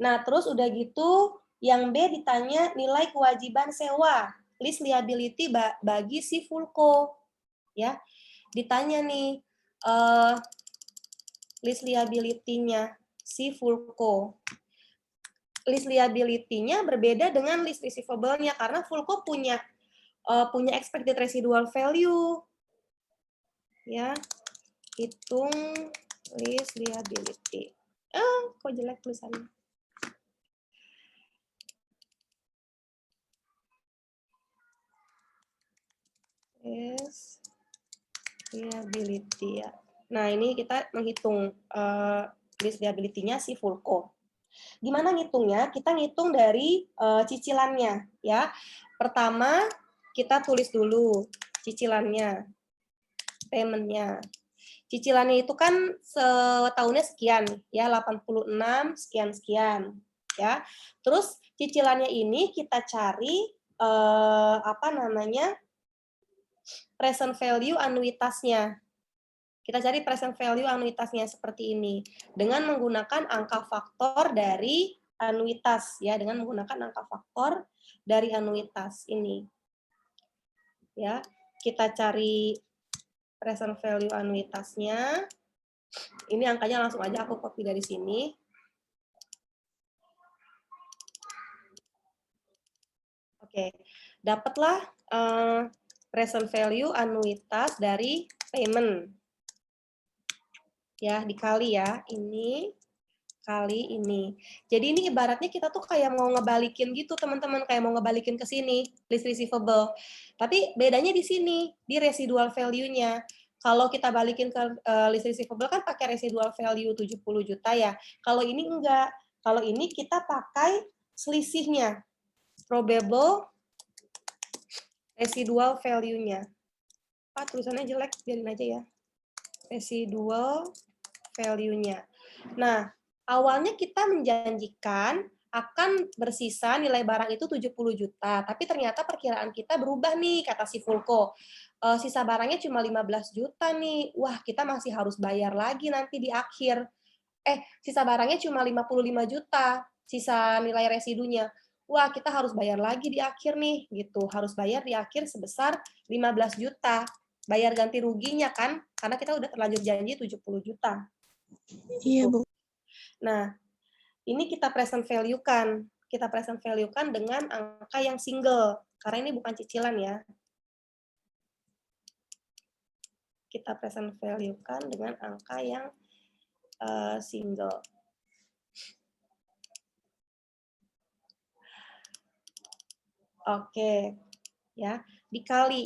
Nah, terus udah gitu, yang B ditanya nilai kewajiban sewa, list liability bagi si Fulco. Ya. Ditanya nih, list liability-nya si Fulco. List liability-nya berbeda dengan list receivable-nya, karena Fulco punya expected residual value. Ya. Hitung list liability. Kok jelek tulisannya? List liability ya. Nah, ini kita menghitung list liability-nya si Fulco. Gimana ngitungnya? Kita ngitung dari cicilannya ya. Pertama, kita tulis dulu cicilannya, payment-nya. Cicilannya itu kan setahunnya sekian ya, 86 sekian-sekian ya. Terus cicilannya ini kita cari present value anuitasnya. Kita cari present value anuitasnya seperti ini dengan menggunakan angka faktor dari anuitas ya, dengan menggunakan angka faktor dari anuitas ini. Ya, kita cari present value anuitasnya. Ini angkanya langsung aja aku copy dari sini. Oke, dapatlah present value anuitas dari payment. Ya, dikali ya, ini kali ini. Jadi ini ibaratnya kita tuh kayak mau ngebalikin gitu, teman-teman, kayak mau ngebalikin ke sini, list receivable. Tapi bedanya di sini, di residual value-nya. Kalau kita balikin ke list receivable kan pakai residual value 70 juta ya. Kalau ini enggak. Kalau ini kita pakai selisihnya. Probable residual value-nya. Tulisannya jelek, biarin aja ya. Residual value-nya. Nah, awalnya kita menjanjikan akan bersisa nilai barang itu 70 juta, tapi ternyata perkiraan kita berubah nih, kata si Fulco. Sisa barangnya cuma 15 juta nih. Wah, kita masih harus bayar lagi nanti di akhir. Sisa barangnya cuma 55 juta, sisa nilai residunya. wah kita harus bayar lagi di akhir nih, gitu. Harus bayar di akhir sebesar 15 juta. Bayar ganti ruginya kan, karena kita udah terlanjur janji 70 juta. Iya, Bu. Nah, ini kita present value-kan. Kita present value-kan dengan angka yang single, karena ini bukan cicilan ya. Kita present value-kan dengan angka yang single. Oke, ya, dikali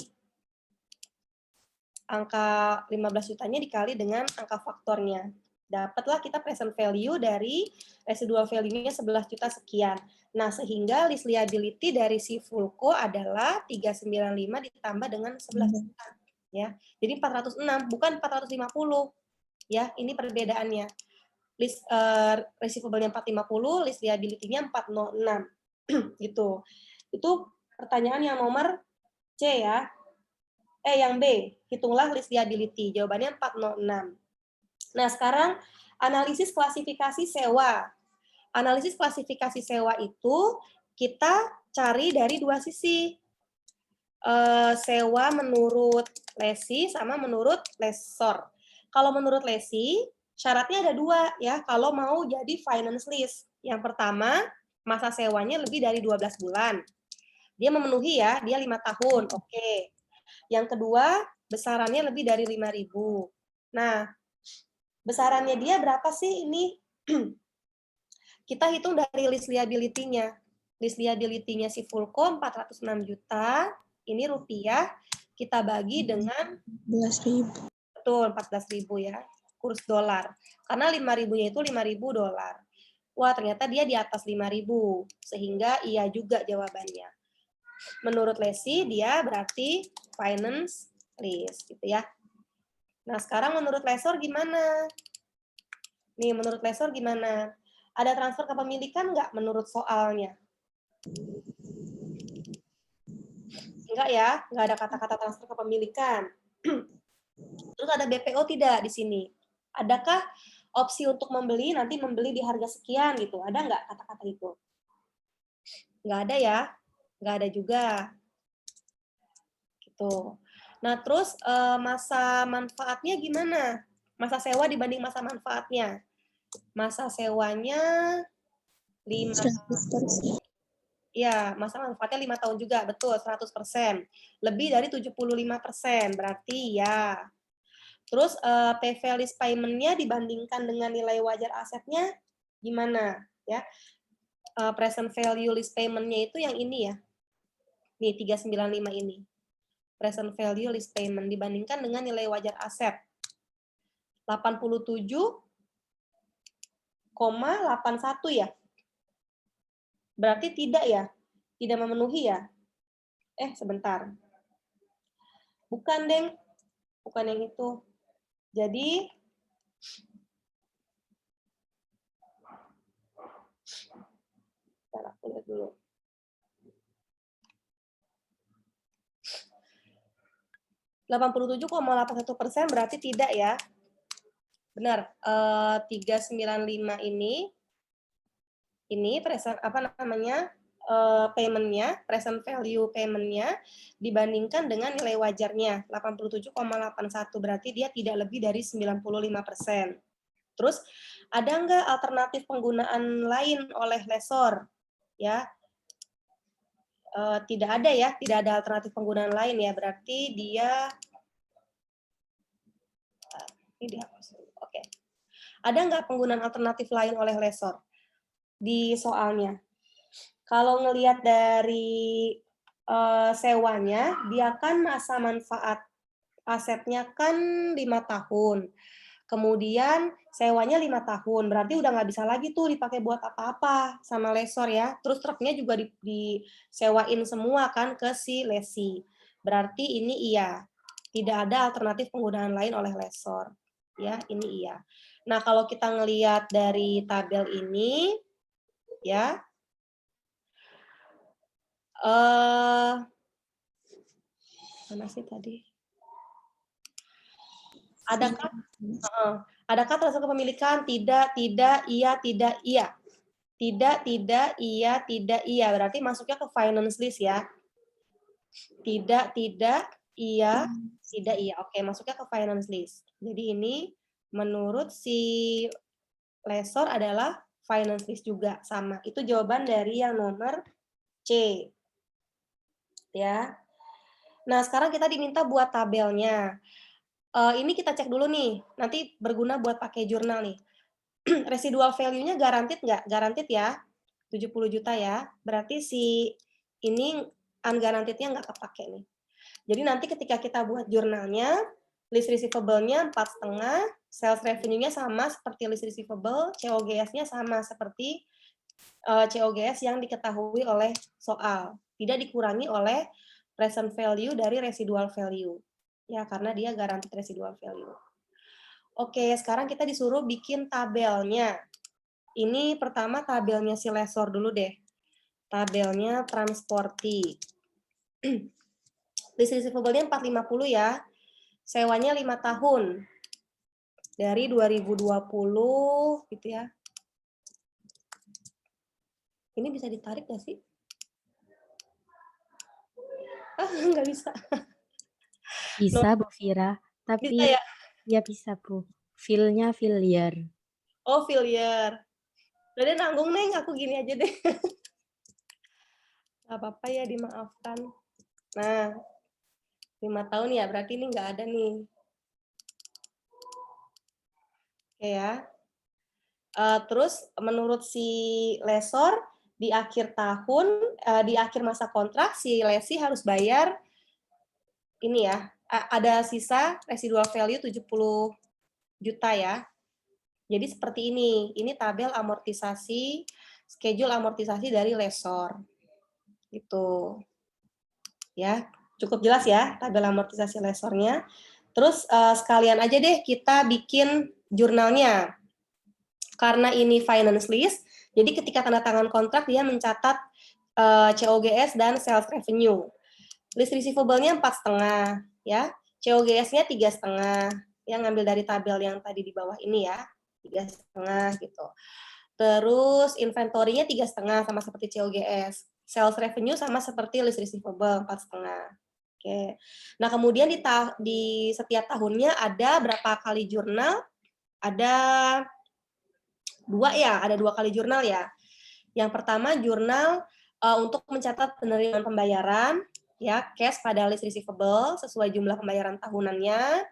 angka 15 jutanya dikali dengan angka faktornya. Dapatlah kita present value dari residual value-nya 11 juta sekian. Nah, sehingga list liability dari si Fulco adalah 395 ditambah dengan 11 juta. Ya. Jadi 406, bukan 450. Ya, ini perbedaannya. List receivable-nya 450, list liability-nya 406. Gitu. Itu pertanyaan yang nomor C ya. Yang B, hitunglah list liability. Jawabannya 406. Nah, sekarang analisis klasifikasi sewa. Analisis klasifikasi sewa itu kita cari dari dua sisi. Sewa menurut lesi sama menurut lessor. Kalau menurut lesi, syaratnya ada dua ya, kalau mau jadi finance lease. Yang pertama, masa sewanya lebih dari 12 bulan. Dia memenuhi ya, dia 5 tahun, oke. Yang kedua, besarannya lebih dari 5.000. Nah, besarannya dia berapa sih ini? Kita hitung dari list liability-nya. List liability-nya si Fulco 406 juta, ini rupiah, kita bagi dengan 14.000. betul 14.000 ya, kurs dolar. Karena 5.000-nya itu 5.000 dolar. Wah, ternyata dia di atas 5.000, sehingga iya juga jawabannya. Menurut lesi dia berarti finance lease gitu ya. Nah, sekarang menurut lessor gimana? Nih, menurut lessor gimana? Ada transfer kepemilikan nggak menurut soalnya? Enggak ya, nggak ada kata-kata transfer kepemilikan. Terus ada BPO tidak di sini? Adakah opsi untuk membeli, nanti membeli di harga sekian gitu? Ada nggak kata-kata itu? Nggak ada ya? Nggak ada juga. Gitu. Nah, terus masa manfaatnya gimana? Masa sewa dibanding masa manfaatnya? Masa sewanya 5 tahun. Ya, masa manfaatnya 5 tahun juga, betul, 100%. Lebih dari 75%, berarti ya. Terus PV list payment-nya dibandingkan dengan nilai wajar asetnya gimana? Ya, present value list payment-nya itu yang ini ya. Nih, 395 ini. Present value list payment dibandingkan dengan nilai wajar aset. 87,81 ya. Berarti tidak ya? Tidak memenuhi ya? Sebentar. Bukan, Deng. Bukan yang itu. Jadi, aku lihat dulu. 87,81% berarti tidak ya. Benar, 395 ini present payment-nya, present value payment-nya dibandingkan dengan nilai wajarnya 87,81, berarti dia tidak lebih dari 95%. Terus ada nggak alternatif penggunaan lain oleh lessor? Ya, tidak ada ya, tidak ada alternatif penggunaan lain ya, berarti dia ini dihapus. Oke. Ada nggak penggunaan alternatif lain oleh lessor di soalnya? Kalau ngelihat dari sewanya, dia kan masa manfaat asetnya kan 5 tahun. Kemudian sewanya 5 tahun, berarti udah nggak bisa lagi tuh dipakai buat apa-apa sama lessor ya. Terus truknya juga disewain semua kan ke si lesi. Berarti ini iya, tidak ada alternatif penggunaan lain oleh lessor. Ya, ini iya. Nah, kalau kita ngelihat dari tabel ini, ya, mana sih tadi? Adakah transfer kepemilikan? Tidak, iya, tidak, iya. Tidak, iya, tidak, iya. Berarti masuknya ke finance list ya. Tidak, iya, tidak, iya. Oke, masuknya ke finance list. Jadi ini menurut si lesor adalah finance list juga, sama. Itu jawaban dari yang nomor C. Ya. Nah, sekarang kita diminta buat tabelnya. Ini kita cek dulu nih, nanti berguna buat pakai jurnal nih. Residual value-nya guaranteed nggak? Guaranteed ya, 70 juta ya. Berarti si ini unguaranteed-nya nggak kepake nih. Jadi nanti ketika kita buat jurnalnya, list receivable-nya 4,5, sales revenue-nya sama seperti list receivable, COGS-nya sama seperti COGS yang diketahui oleh soal. Tidak dikurangi oleh present value dari residual value. Ya, karena dia guaranteed residual value. Oke, sekarang kita disuruh bikin tabelnya. Ini pertama tabelnya si lesor dulu deh. Tabelnya transporti. List receivable-nya 450 ya. Sewanya 5 tahun. Dari 2020 gitu ya. Ini bisa ditarik nggak sih? Nggak bisa. Bisa, Bu Fira. Bisa Tapi ya? ya bisa, Bu. Feel-nya feel year. Oh, failure. Udah deh, nanggung, Neng. Aku gini aja deh. Nggak apa-apa ya, dimaafkan. Nah, 5 tahun ya, berarti ini nggak ada nih. Oke ya. Terus menurut si lesor, di akhir tahun, di akhir masa kontrak, si lesi harus bayar ini ya, ada sisa residual value 70 juta ya. Jadi seperti ini tabel amortisasi, schedule amortisasi dari lesor. Gitu. Ya, cukup jelas ya tabel amortisasi lesornya. Terus sekalian aja deh kita bikin jurnalnya. Karena ini finance list, jadi ketika tanda tangan kontrak dia mencatat COGS dan sales revenue. List receivable-nya 4,5 ya. COGS-nya 3,5. Yang ngambil dari tabel yang tadi di bawah ini ya. 3,5 gitu. Terus inventory-nya 3,5 sama seperti COGS. Sales revenue sama seperti list receivable 4,5. Oke. Nah, kemudian di setiap tahunnya ada berapa kali jurnal? Ada 2 ya, ada 2 kali jurnal ya. Yang pertama jurnal untuk mencatat penerimaan pembayaran, ya, cash pada list receivable sesuai jumlah pembayaran tahunannya.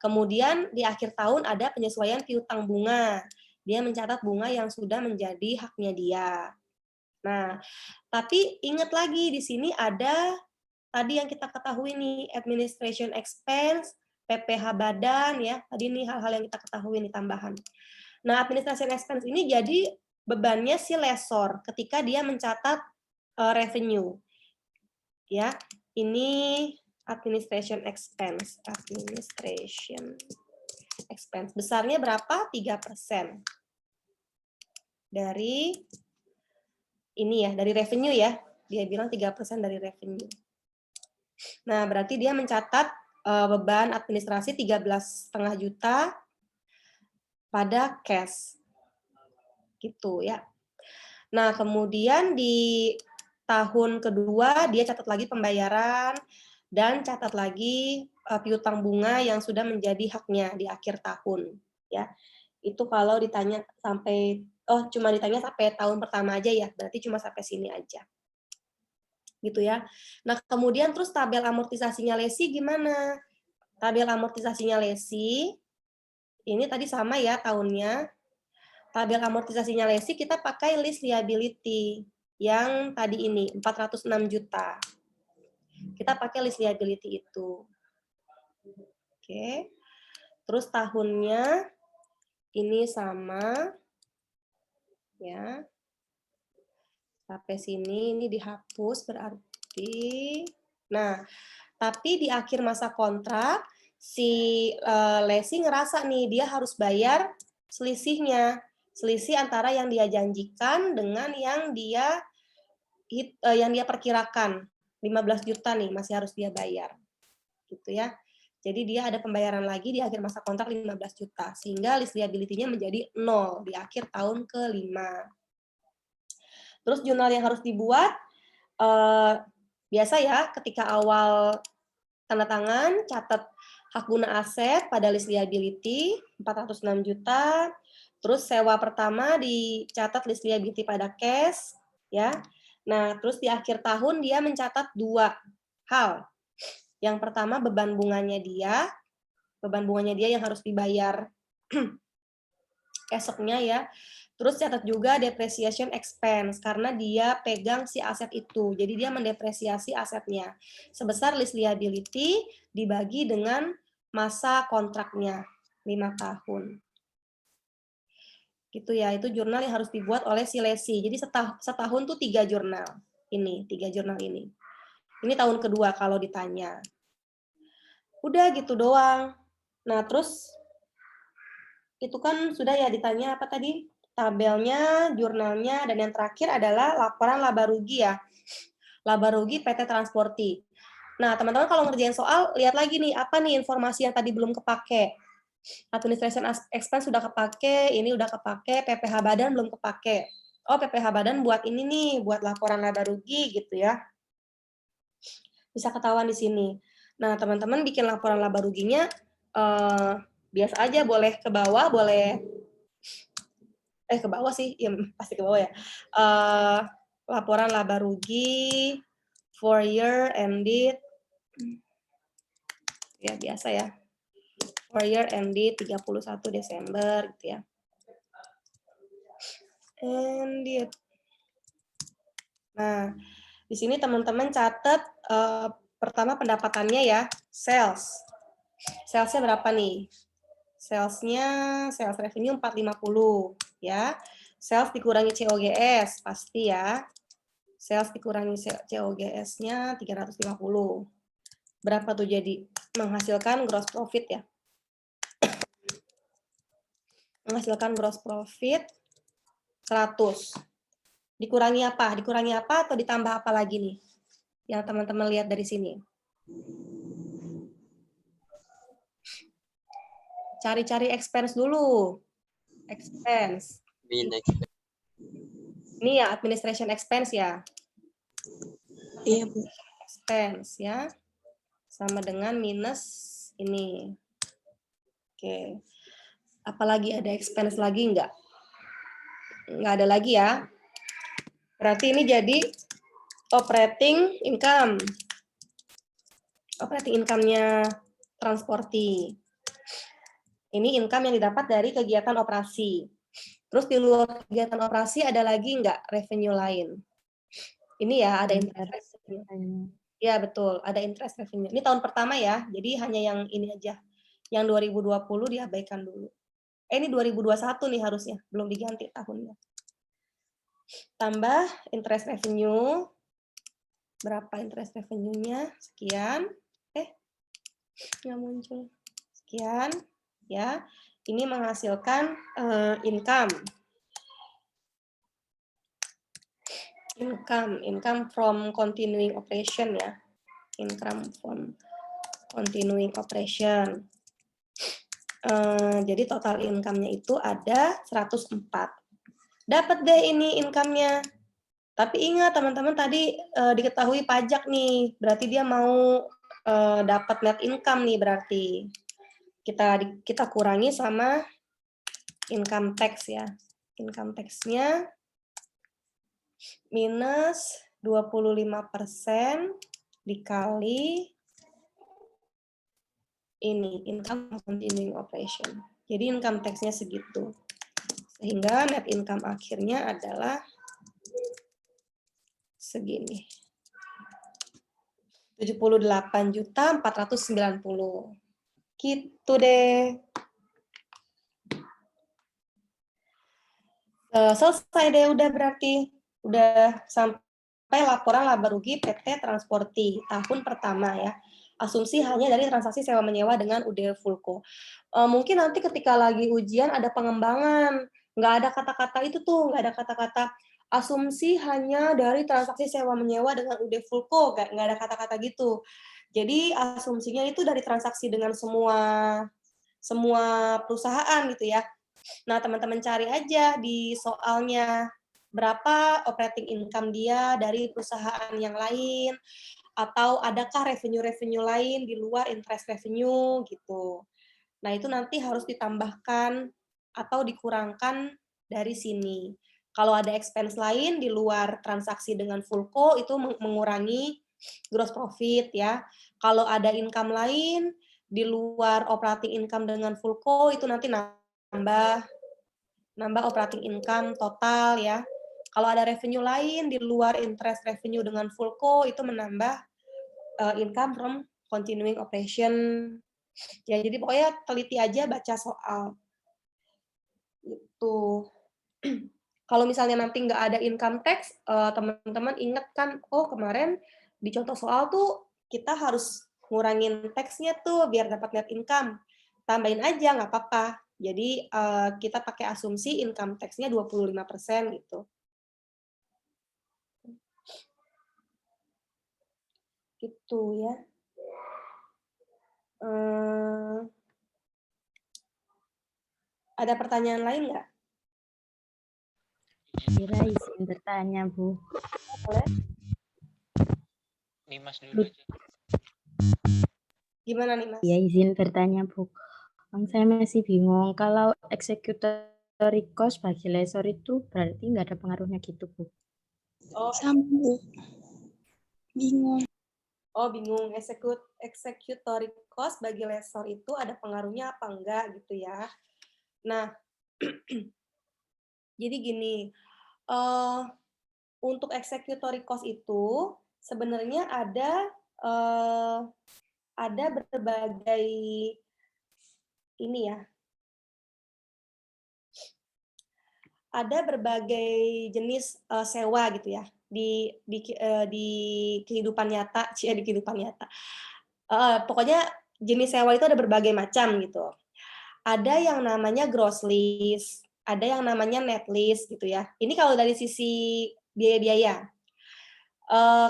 Kemudian di akhir tahun ada penyesuaian piutang bunga. Dia mencatat bunga yang sudah menjadi haknya dia. Nah, tapi ingat lagi di sini ada tadi yang kita ketahui nih, administration expense, PPh badan ya. Tadi nih hal-hal yang kita ketahui nih tambahan. Nah, administration expense ini jadi bebannya si lesor ketika dia mencatat revenue. Ya, ini administration expense. Administration expense. Besarnya berapa? 3% dari ini ya, dari revenue ya. Dia bilang 3% dari revenue. Nah, berarti dia mencatat beban administrasi 13,5 juta pada cash. Gitu ya. Nah, kemudian di tahun kedua dia catat lagi pembayaran dan catat lagi piutang bunga yang sudah menjadi haknya di akhir tahun ya. Itu kalau ditanya sampai cuma ditanya sampai tahun pertama aja ya, berarti cuma sampai sini aja. Gitu ya. Nah, kemudian terus tabel amortisasinya lesi gimana? Tabel amortisasinya lesi ini tadi sama ya tahunnya. Tabel amortisasinya lesi kita pakai list liability yang tadi ini 406 juta. Kita pakai list liability itu. Oke. Terus tahunnya ini sama ya. Sampai sini ini dihapus berarti. Nah, tapi di akhir masa kontrak si lesi ngerasa nih dia harus bayar selisihnya. Selisih antara yang dia janjikan dengan yang dia perkirakan. 15 juta nih masih harus dia bayar. Gitu ya. Jadi dia ada pembayaran lagi di akhir masa kontrak 15 juta sehingga list liability-nya menjadi 0 di akhir tahun ke-5. Terus jurnal yang harus dibuat, biasa ya, ketika awal tanda tangan, catat hak guna aset pada list liability, 406 juta. Terus sewa pertama dicatat list liability pada cash, ya. Nah, terus di akhir tahun dia mencatat 2 hal. Yang pertama beban bunganya dia yang harus dibayar esoknya ya. Terus catat juga depreciation expense karena dia pegang si aset itu. Jadi dia mendepresiasi asetnya. Sebesar list liability dibagi dengan masa kontraknya 5 tahun. Gitu ya, itu jurnal yang harus dibuat oleh si lesi. Jadi setahun tuh 3 jurnal. Ini, 3 jurnal ini. Ini tahun kedua kalau ditanya. Udah gitu doang. Nah, terus itu kan sudah ya ditanya apa tadi? Tabelnya, jurnalnya, dan yang terakhir adalah laporan laba rugi ya. Laba rugi PT Transporti. Nah, teman-teman kalau ngerjain soal, lihat lagi nih, apa nih informasi yang tadi belum kepake. Administration expense sudah kepake, ini udah kepake, PPh badan belum kepake. Oh, PPh badan buat ini nih, buat laporan laba rugi gitu ya. Bisa ketahuan di sini. Nah, teman-teman bikin laporan laba ruginya, biasa aja, boleh ke bawah, boleh ke bawah sih, ya pasti ke bawah ya. Laporan laba rugi for year ended, ya biasa ya, for year ended 31 Desember gitu ya. Ended. Nah, di sini teman-teman catat pertama pendapatannya ya, sales. Salesnya berapa nih? Salesnya, sales revenue 450 ya. Sales dikurangi COGS pasti ya. Sales dikurangi COGS-nya 350. Berapa tuh jadi? Menghasilkan gross profit ya. Menghasilkan gross profit 100. Dikurangi apa? Dikurangi apa atau ditambah apa lagi nih? Yang teman-teman lihat dari sini. Cari-cari expense dulu. Expense. Ini ya administration expense ya. Iya, Bu. Expense ya. Sama dengan minus ini. Oke. Apalagi ada expense lagi enggak? Enggak ada lagi ya. Berarti ini jadi operating income. Operating income-nya Transporti. Ini income yang didapat dari kegiatan operasi. Terus di luar kegiatan operasi ada lagi nggak revenue lain? Ini ya, ada interest revenue. Ya, betul. Ada interest revenue. Ini tahun pertama ya, jadi hanya yang ini aja. Yang 2020 diabaikan dulu. Ini 2021 nih harusnya, belum diganti tahunnya. Tambah interest revenue. Berapa interest revenue-nya? Sekian. Nggak muncul. Sekian. Ya, ini menghasilkan income from continuing operation ya, income from continuing operation. Jadi total income-nya itu ada 104. Dapat deh ini income-nya. Tapi ingat teman-teman tadi diketahui pajak nih, berarti dia mau dapat net income nih berarti. Kita kurangi sama income tax ya. Income tax-nya minus 25% dikali ini, income continuing operation. Jadi income tax-nya segitu. Sehingga net income akhirnya adalah segini. 78.490. Gitu deh. Selesai deh udah berarti. Udah sampai laporan laba rugi PT Transporti tahun pertama ya. Asumsi hanya dari transaksi sewa menyewa dengan UD Fulco. Mungkin nanti ketika lagi ujian ada pengembangan. Nggak ada kata-kata itu tuh, nggak ada kata-kata asumsi hanya dari transaksi sewa menyewa dengan UD Fulco. Nggak ada kata-kata gitu. Jadi asumsinya itu dari transaksi dengan semua perusahaan gitu ya. Nah, teman-teman cari aja di soalnya berapa operating income dia dari perusahaan yang lain, atau adakah revenue-revenue lain di luar interest revenue gitu. Nah, itu nanti harus ditambahkan atau dikurangkan dari sini. Kalau ada expense lain di luar transaksi dengan Fulco, itu mengurangi gross profit ya. Kalau ada income lain di luar operating income dengan Fulco, itu nanti nambah operating income total ya. Kalau ada revenue lain di luar interest revenue dengan Fulco, itu menambah income from continuing operation. Ya, jadi pokoknya teliti aja baca soal. Itu. Kalau misalnya nanti nggak ada income tax, teman-teman ingat kan, oh kemarin di contoh soal tuh kita harus ngurangin tax-nya tuh biar dapat net income. Tambahin aja, nggak apa-apa. Jadi kita pakai asumsi income tax-nya 25% gitu. Gitu ya. Ada pertanyaan lain nggak? Fira izin bertanya, Bu. Boleh? Nimas dulu aja. Gimana nih, Mas? Ya, izin bertanya, Bu. Saya masih bingung. Kalau executory cost bagi lessor itu berarti nggak ada pengaruhnya gitu, Bu? Oh, Sama, Bu. Bingung. Oh, bingung. Executory cost bagi lessor itu ada pengaruhnya apa enggak gitu ya. Nah, jadi gini, untuk executory cost itu sebenarnya ada berbagai ini ya. Ada berbagai jenis sewa gitu ya di kehidupan nyata, di kehidupan nyata. Pokoknya jenis sewa itu ada berbagai macam gitu. Ada yang namanya gross lease, ada yang namanya net lease gitu ya. Ini kalau dari sisi biaya-biaya.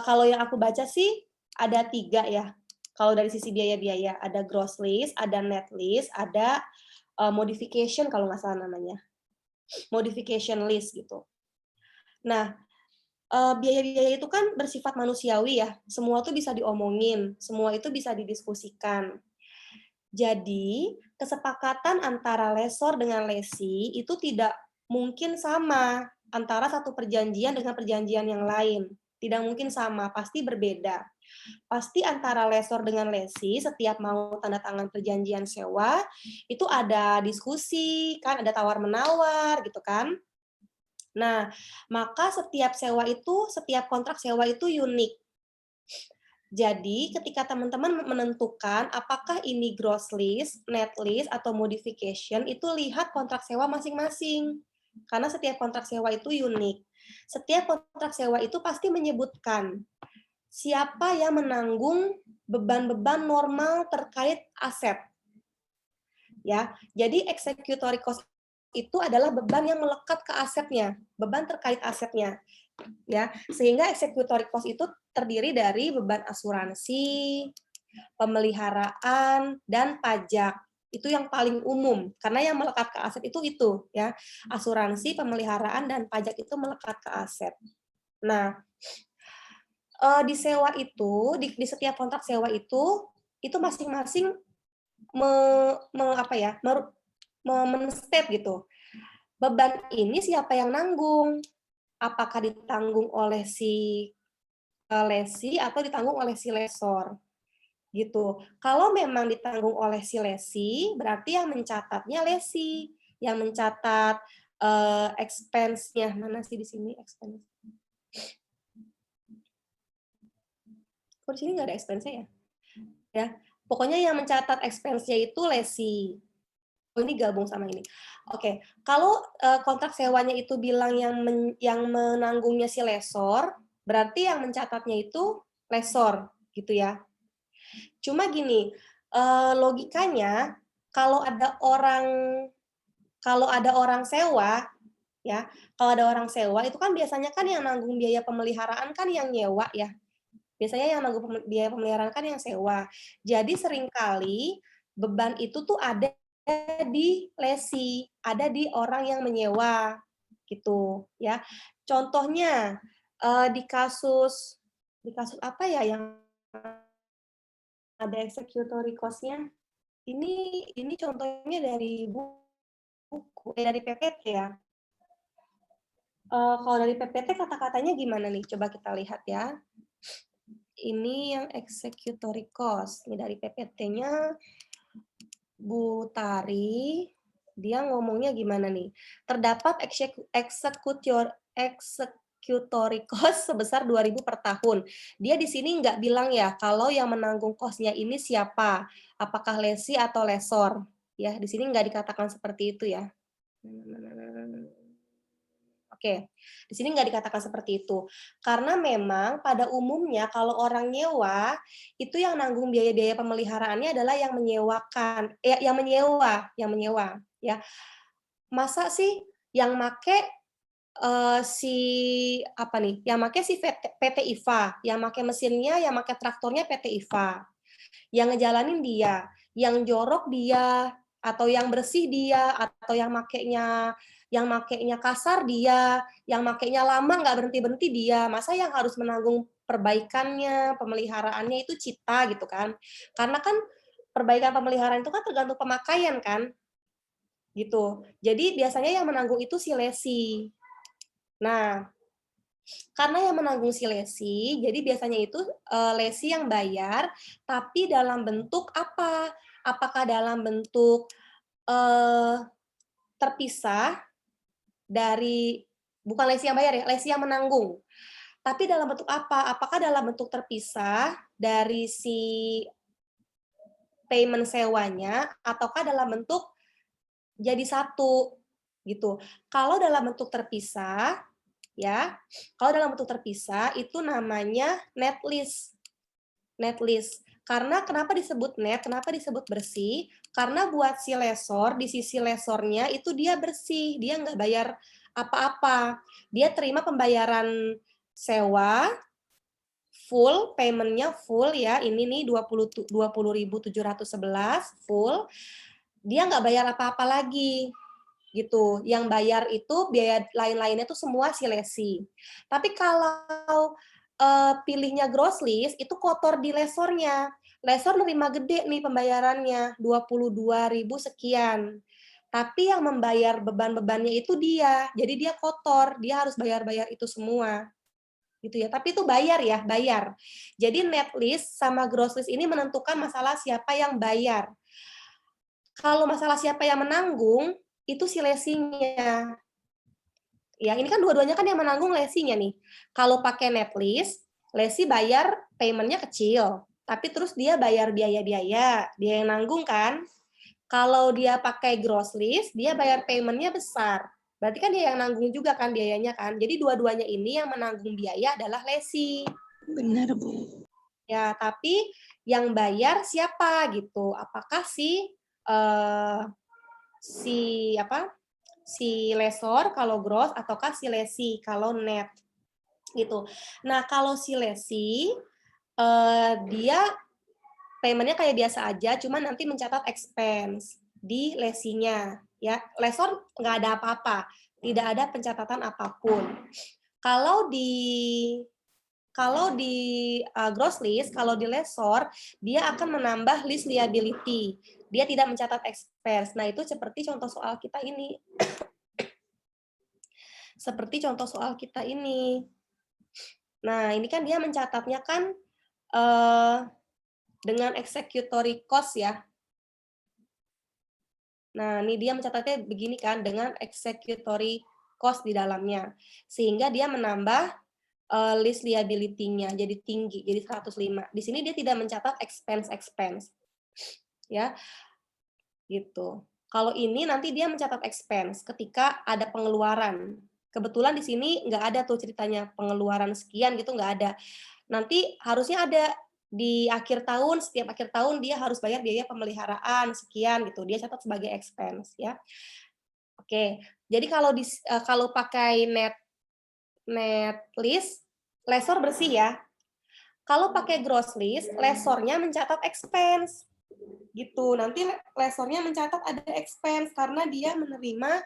Kalau yang aku baca sih ada 3 ya. Kalau dari sisi biaya-biaya, ada gross lease, ada net lease, ada modification kalau nggak salah namanya. Modification lease gitu. Nah, biaya-biaya itu kan bersifat manusiawi ya. Semua tuh bisa diomongin, semua itu bisa didiskusikan. Jadi, kesepakatan antara lessor dengan lessee itu tidak mungkin sama antara satu perjanjian dengan perjanjian yang lain. Tidak mungkin sama, pasti berbeda. Pasti antara lessor dengan lessee setiap mau tanda tangan perjanjian sewa, itu ada diskusi, kan ada tawar-menawar gitu kan. Nah, maka setiap kontrak sewa itu unik. Jadi, ketika teman-teman menentukan apakah ini gross lease, net lease, atau modification, itu lihat kontrak sewa masing-masing. Karena setiap kontrak sewa itu unik. Setiap kontrak sewa itu pasti menyebutkan siapa yang menanggung beban-beban normal terkait aset. Ya, jadi executory cost itu adalah beban yang melekat ke asetnya, beban terkait asetnya. Ya, sehingga executory cost itu terdiri dari beban asuransi, pemeliharaan, dan pajak. Itu yang paling umum, karena yang melekat ke aset itu ya. Asuransi, pemeliharaan, dan pajak itu melekat ke aset. Nah, di sewa itu, di setiap kontrak sewa itu masing-masing men-state gitu. Beban ini siapa yang nanggung? Apakah ditanggung oleh si lessee atau ditanggung oleh si lessor? Gitu. Kalau memang ditanggung oleh si lessee, berarti yang mencatatnya lessee, yang mencatat expense-nya. Mana sih di sini expense? Kok di sini nggak ada expense-nya ya? Ya, pokoknya yang mencatat expense-nya itu lessee. Oh, ini gabung sama ini. Oke, kalau kontrak sewanya itu bilang yang menanggungnya si lessor, berarti yang mencatatnya itu lessor, gitu ya. Cuma gini, logikanya kalau ada orang sewa, ya, kalau ada orang sewa itu kan biasanya kan yang nanggung biaya pemeliharaan kan yang nyewa ya. Biasanya yang nanggung biaya pemeliharaan kan yang sewa. Jadi seringkali beban itu tuh ada di lessee, ada di orang yang menyewa. gitu ya. Contohnya di kasus apa ya yang ada executory cost-nya? Ini contohnya dari buku dari PPT ya. Kalau dari PPT kata-katanya gimana nih? Coba kita lihat ya. Ini yang executory cost. Ini dari PPT-nya Bu Tari. Dia ngomongnya gimana nih? Terdapat executory cost sebesar 2.000 per tahun. Dia di sini nggak bilang ya kalau yang menanggung cost-nya ini siapa, apakah lesi atau lesor. Ya, di sini nggak dikatakan seperti itu ya. Oke, di sini nggak dikatakan seperti itu. Karena memang pada umumnya kalau orang nyewa, itu yang nanggung biaya-biaya pemeliharaannya adalah yang menyewakan, yang menyewa, ya. Masa sih yang make yang make si PT IFA, yang make mesinnya, yang make traktornya PT IFA, yang ngejalanin dia, yang jorok dia, atau yang bersih dia, atau yang makainya kasar dia, yang makainya lama nggak berhenti-berhenti dia. Masa yang harus menanggung perbaikannya, pemeliharaannya itu kita gitu kan. Karena kan perbaikan pemeliharaan itu kan tergantung pemakaian kan. Gitu. Jadi biasanya yang menanggung itu si lesi. Nah, karena yang menanggung si lesi, jadi biasanya itu lesi yang bayar, tapi dalam bentuk apa? Apakah dalam bentuk terpisah dari, bukan lesi yang bayar ya, lesi yang menanggung. Tapi dalam bentuk apa? Apakah dalam bentuk terpisah dari si payment sewanya, ataukah dalam bentuk jadi satu gitu. Kalau dalam bentuk terpisah, ya, kalau dalam bentuk terpisah itu namanya net lease. Net lease. Karena kenapa disebut net? Kenapa disebut bersih? Karena buat si lesor, di sisi lesornya itu dia bersih, dia nggak bayar apa-apa. Dia terima pembayaran sewa full, payment-nya full ya. Ini nih 20.711 full. Dia nggak bayar apa-apa lagi gitu. Yang bayar itu biaya lain-lainnya itu semua si lesi. Tapi kalau pilihnya gross lease itu kotor di lesornya. Lesor nerima gede nih pembayarannya, 22.000 sekian. Tapi yang membayar beban-bebannya itu dia. Jadi dia kotor, dia harus bayar-bayar itu semua. Gitu ya. Tapi itu bayar ya, bayar. Jadi net lease sama gross lease ini menentukan masalah siapa yang bayar. Kalau masalah siapa yang menanggung, itu si lesinya. Ya, ini kan dua-duanya kan yang menanggung lesinya nih. Kalau pakai net lease, lesi bayar payment-nya kecil, tapi terus dia bayar biaya-biaya, dia yang nanggung kan. Kalau dia pakai gross lease, dia bayar payment-nya besar. Berarti kan dia yang nanggung juga kan biayanya kan. Jadi dua-duanya ini yang menanggung biaya adalah lesi. Benar, Bu. Ya, tapi yang bayar siapa gitu? Apakah si lesor kalau gross ataukah si lesi kalau net gitu. Nah, kalau si lesi dia payment-nya kayak biasa aja, cuma nanti mencatat expense di lesinya ya. Lesor nggak ada apa-apa, tidak ada pencatatan apapun. Kalau di gross lease, kalau di lesor, dia akan menambah lease liability. Dia tidak mencatat expense. Nah, itu seperti contoh soal kita ini. Seperti contoh soal kita ini. Nah, ini kan dia mencatatnya kan dengan executory cost ya. Nah, ini dia mencatatnya begini kan, dengan executory cost di dalamnya. Sehingga dia menambah list liability-nya jadi tinggi, jadi 105. Di sini dia tidak mencatat expense. Ya. Gitu. Kalau ini nanti dia mencatat expense ketika ada pengeluaran. Kebetulan di sini nggak ada tuh ceritanya pengeluaran sekian gitu, nggak ada. Nanti harusnya ada di akhir tahun, setiap akhir tahun dia harus bayar biaya pemeliharaan sekian gitu. Dia catat sebagai expense ya. Oke. Jadi kalau pakai net lease, lesor bersih ya. Kalau pakai gross lease, lesornya mencatat expense. Gitu. Nanti lesornya mencatat ada expense karena dia menerima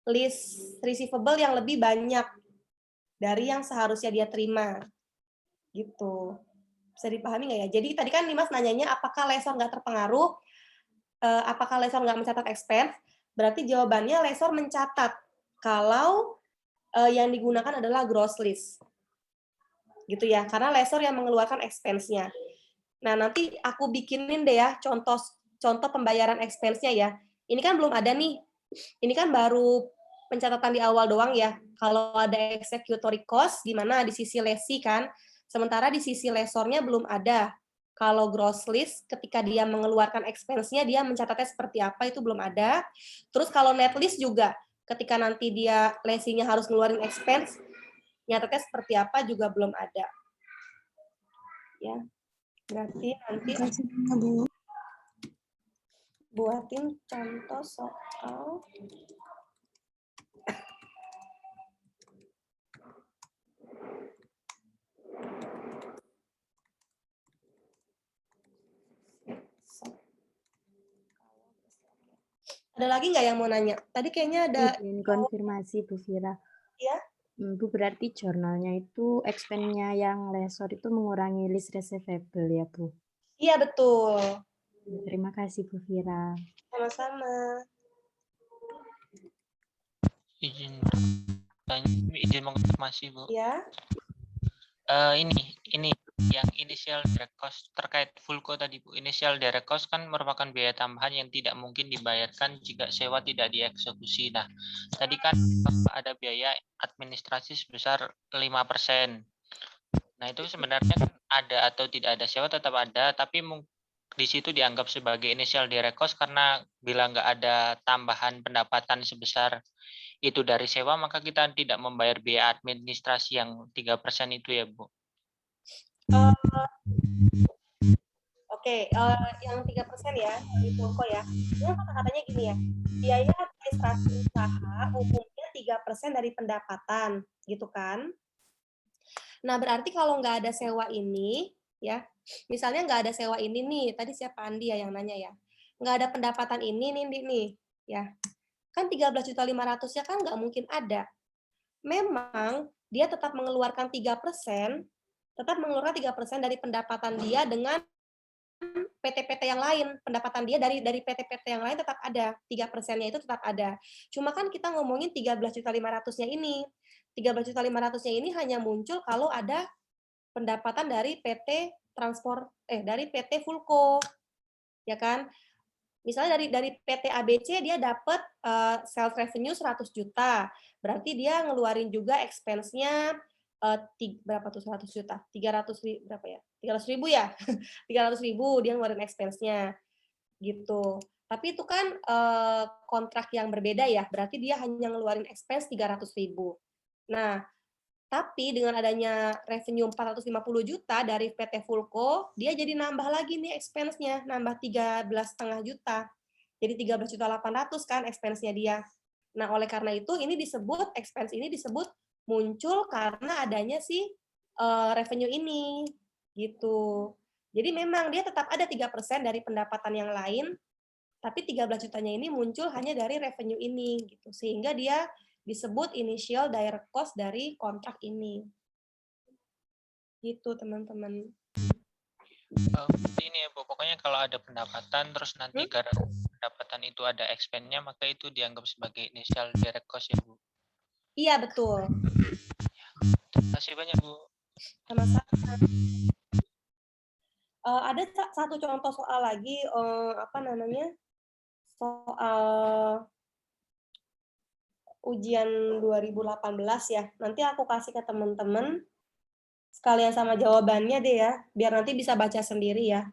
list receivable yang lebih banyak dari yang seharusnya dia terima. Gitu. Bisa dipahami nggak ya? Jadi tadi kan Dimas nanyanya apakah lesor nggak terpengaruh, apakah lesor nggak mencatat expense, berarti jawabannya lesor mencatat kalau yang digunakan adalah gross list. Gitu ya, karena lesor yang mengeluarkan expense-nya. Nah, nanti aku bikinin deh ya contoh pembayaran expense-nya ya. Ini kan belum ada nih. Ini kan baru pencatatan di awal doang ya. Kalau ada executory cost, gimana di sisi lesi kan. Sementara di sisi lesornya belum ada. Kalau gross list, ketika dia mengeluarkan expense-nya, dia mencatatnya seperti apa, itu belum ada. Terus kalau net list juga, ketika nanti dia lesinya harus ngeluarin expense, nyatetnya seperti apa juga belum ada. Ya, berarti nanti Makasih Bu. buatin contoh soal ada lagi nggak yang mau nanya? Tadi kayaknya ada. Izin konfirmasi Bu Vira. Ya? Bu, berarti jurnalnya itu expense-nya yang lesor itu mengurangi list receivable ya Bu? Iya, betul. Terima kasih Bu Vira. Sama-sama. Izin mengkonfirmasi Bu. Ya. Ini yang initial direct cost terkait Fulco tadi Bu. Initial direct cost kan merupakan biaya tambahan yang tidak mungkin dibayarkan jika sewa tidak dieksekusi. Nah, tadi kan ada biaya administrasi sebesar 5%. Nah, itu sebenarnya kan ada atau tidak ada sewa tetap ada, tapi di situ dianggap sebagai initial direct cost karena bila nggak ada tambahan pendapatan sebesar itu dari sewa, maka kita tidak membayar biaya administrasi yang 3% itu ya Bu. Oke, yang 3% ya, di Fulco ya. Ini kata-katanya gini ya, biaya administrasi usaha umumnya 3% dari pendapatan, gitu kan. Nah, berarti kalau nggak ada sewa ini, ya, misalnya nggak ada sewa ini nih, tadi siapa Andi ya yang nanya ya, nggak ada pendapatan ini nih, ya, kan 13.500.000 kan nggak mungkin ada. Memang dia tetap mengeluarkan 3%, dari pendapatan dia dengan PT-PT yang lain, pendapatan dia dari PT-PT yang lain tetap ada, 3%-nya itu tetap ada. Cuma kan kita ngomongin 13.500.000-nya ini. 13.500.000-nya ini hanya muncul kalau ada pendapatan dari dari PT Fulco. Ya kan? Misalnya dari PT ABC dia dapat sales revenue 100 juta. Berarti dia ngeluarin juga expense-nya berapa tuh 100 juta? 300 berapa ya? 300.000 ya? 300.000 dia ngeluarin expense-nya gitu. Tapi itu kan kontrak yang berbeda ya, berarti dia hanya ngeluarin expense 300.000. Nah, tapi dengan adanya revenue 450 juta dari PT Fulco, dia jadi nambah lagi nih expense-nya, nambah 13,5 juta. Jadi 13.800.000 kan expense-nya dia. Nah, oleh karena itu ini disebut expense ini disebut muncul karena adanya si revenue ini gitu. Jadi memang dia tetap ada 3% dari pendapatan yang lain, tapi 13 jutanya ini muncul hanya dari revenue ini gitu. Sehingga dia disebut initial direct cost dari kontrak ini. Gitu, teman-teman. Ini ya Bu, pokoknya kalau ada pendapatan terus nanti karena pendapatan itu ada expense-nya, maka itu dianggap sebagai initial direct cost ya Bu. Iya, betul. Terima kasih banyak Bu. Sama-sama. Ada satu contoh soal lagi, soal ujian 2018 ya. Nanti aku kasih ke teman-teman sekalian sama jawabannya deh ya, biar nanti bisa baca sendiri ya.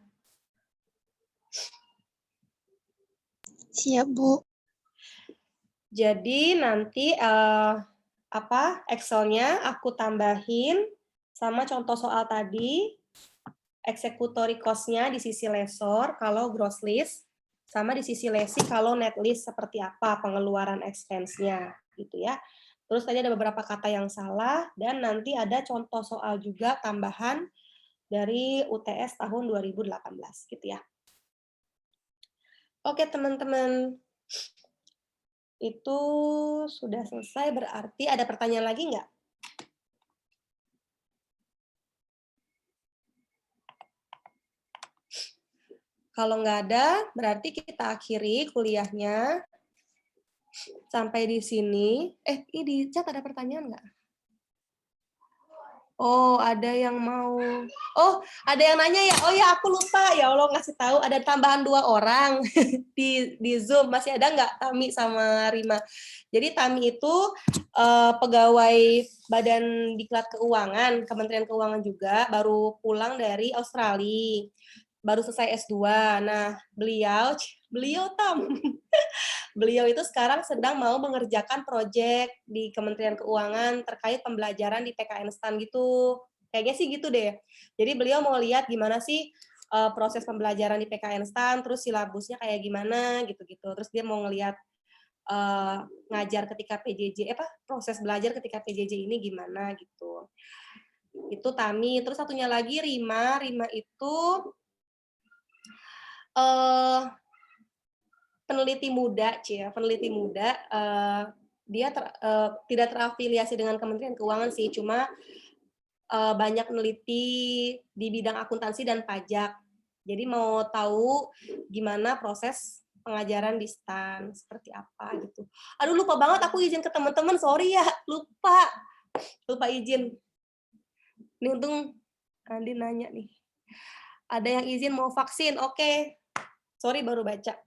Siap Bu. Jadi nanti Excel-nya aku tambahin sama contoh soal tadi, executory cost-nya di sisi lesor kalau gross list, sama di sisi lesi kalau net list seperti apa pengeluaran expense-nya gitu ya. Terus tadi ada beberapa kata yang salah dan nanti ada contoh soal juga tambahan dari UTS tahun 2018 gitu ya. Oke teman-teman, Itu sudah selesai, berarti ada pertanyaan lagi nggak? Kalau nggak ada, berarti kita akhiri kuliahnya. Sampai di sini. Ini di chat ada pertanyaan nggak? Oh, ada yang mau. Oh, ada yang nanya ya. Oh ya, aku lupa. Ya Allah, ngasih tahu ada tambahan 2 orang di Zoom. Masih ada nggak Tami sama Rima? Jadi Tami itu pegawai Badan Diklat Keuangan, Kementerian Keuangan juga, baru pulang dari Australia. Baru selesai S2. Nah, beliau beliau itu sekarang sedang mau mengerjakan proyek di Kementerian Keuangan terkait pembelajaran di PKN STAN gitu. Kayaknya sih gitu deh. Jadi beliau mau lihat gimana sih proses pembelajaran di PKN STAN, terus silabusnya kayak gimana gitu-gitu. Terus dia mau ngelihat ngajar ketika PJJ, proses belajar ketika PJJ ini gimana gitu. Itu Tami. Terus satunya lagi Rima. Rima itu peneliti muda, peneliti muda. Dia tidak terafiliasi dengan Kementerian Keuangan sih, cuma banyak meneliti di bidang akuntansi dan pajak. Jadi mau tahu gimana proses pengajaran di STAN, seperti apa gitu. Aduh, lupa banget aku izin ke teman-teman, sorry ya, lupa izin. Ini untung Andi nanya nih. Ada yang izin mau vaksin, oke. Sorry baru baca.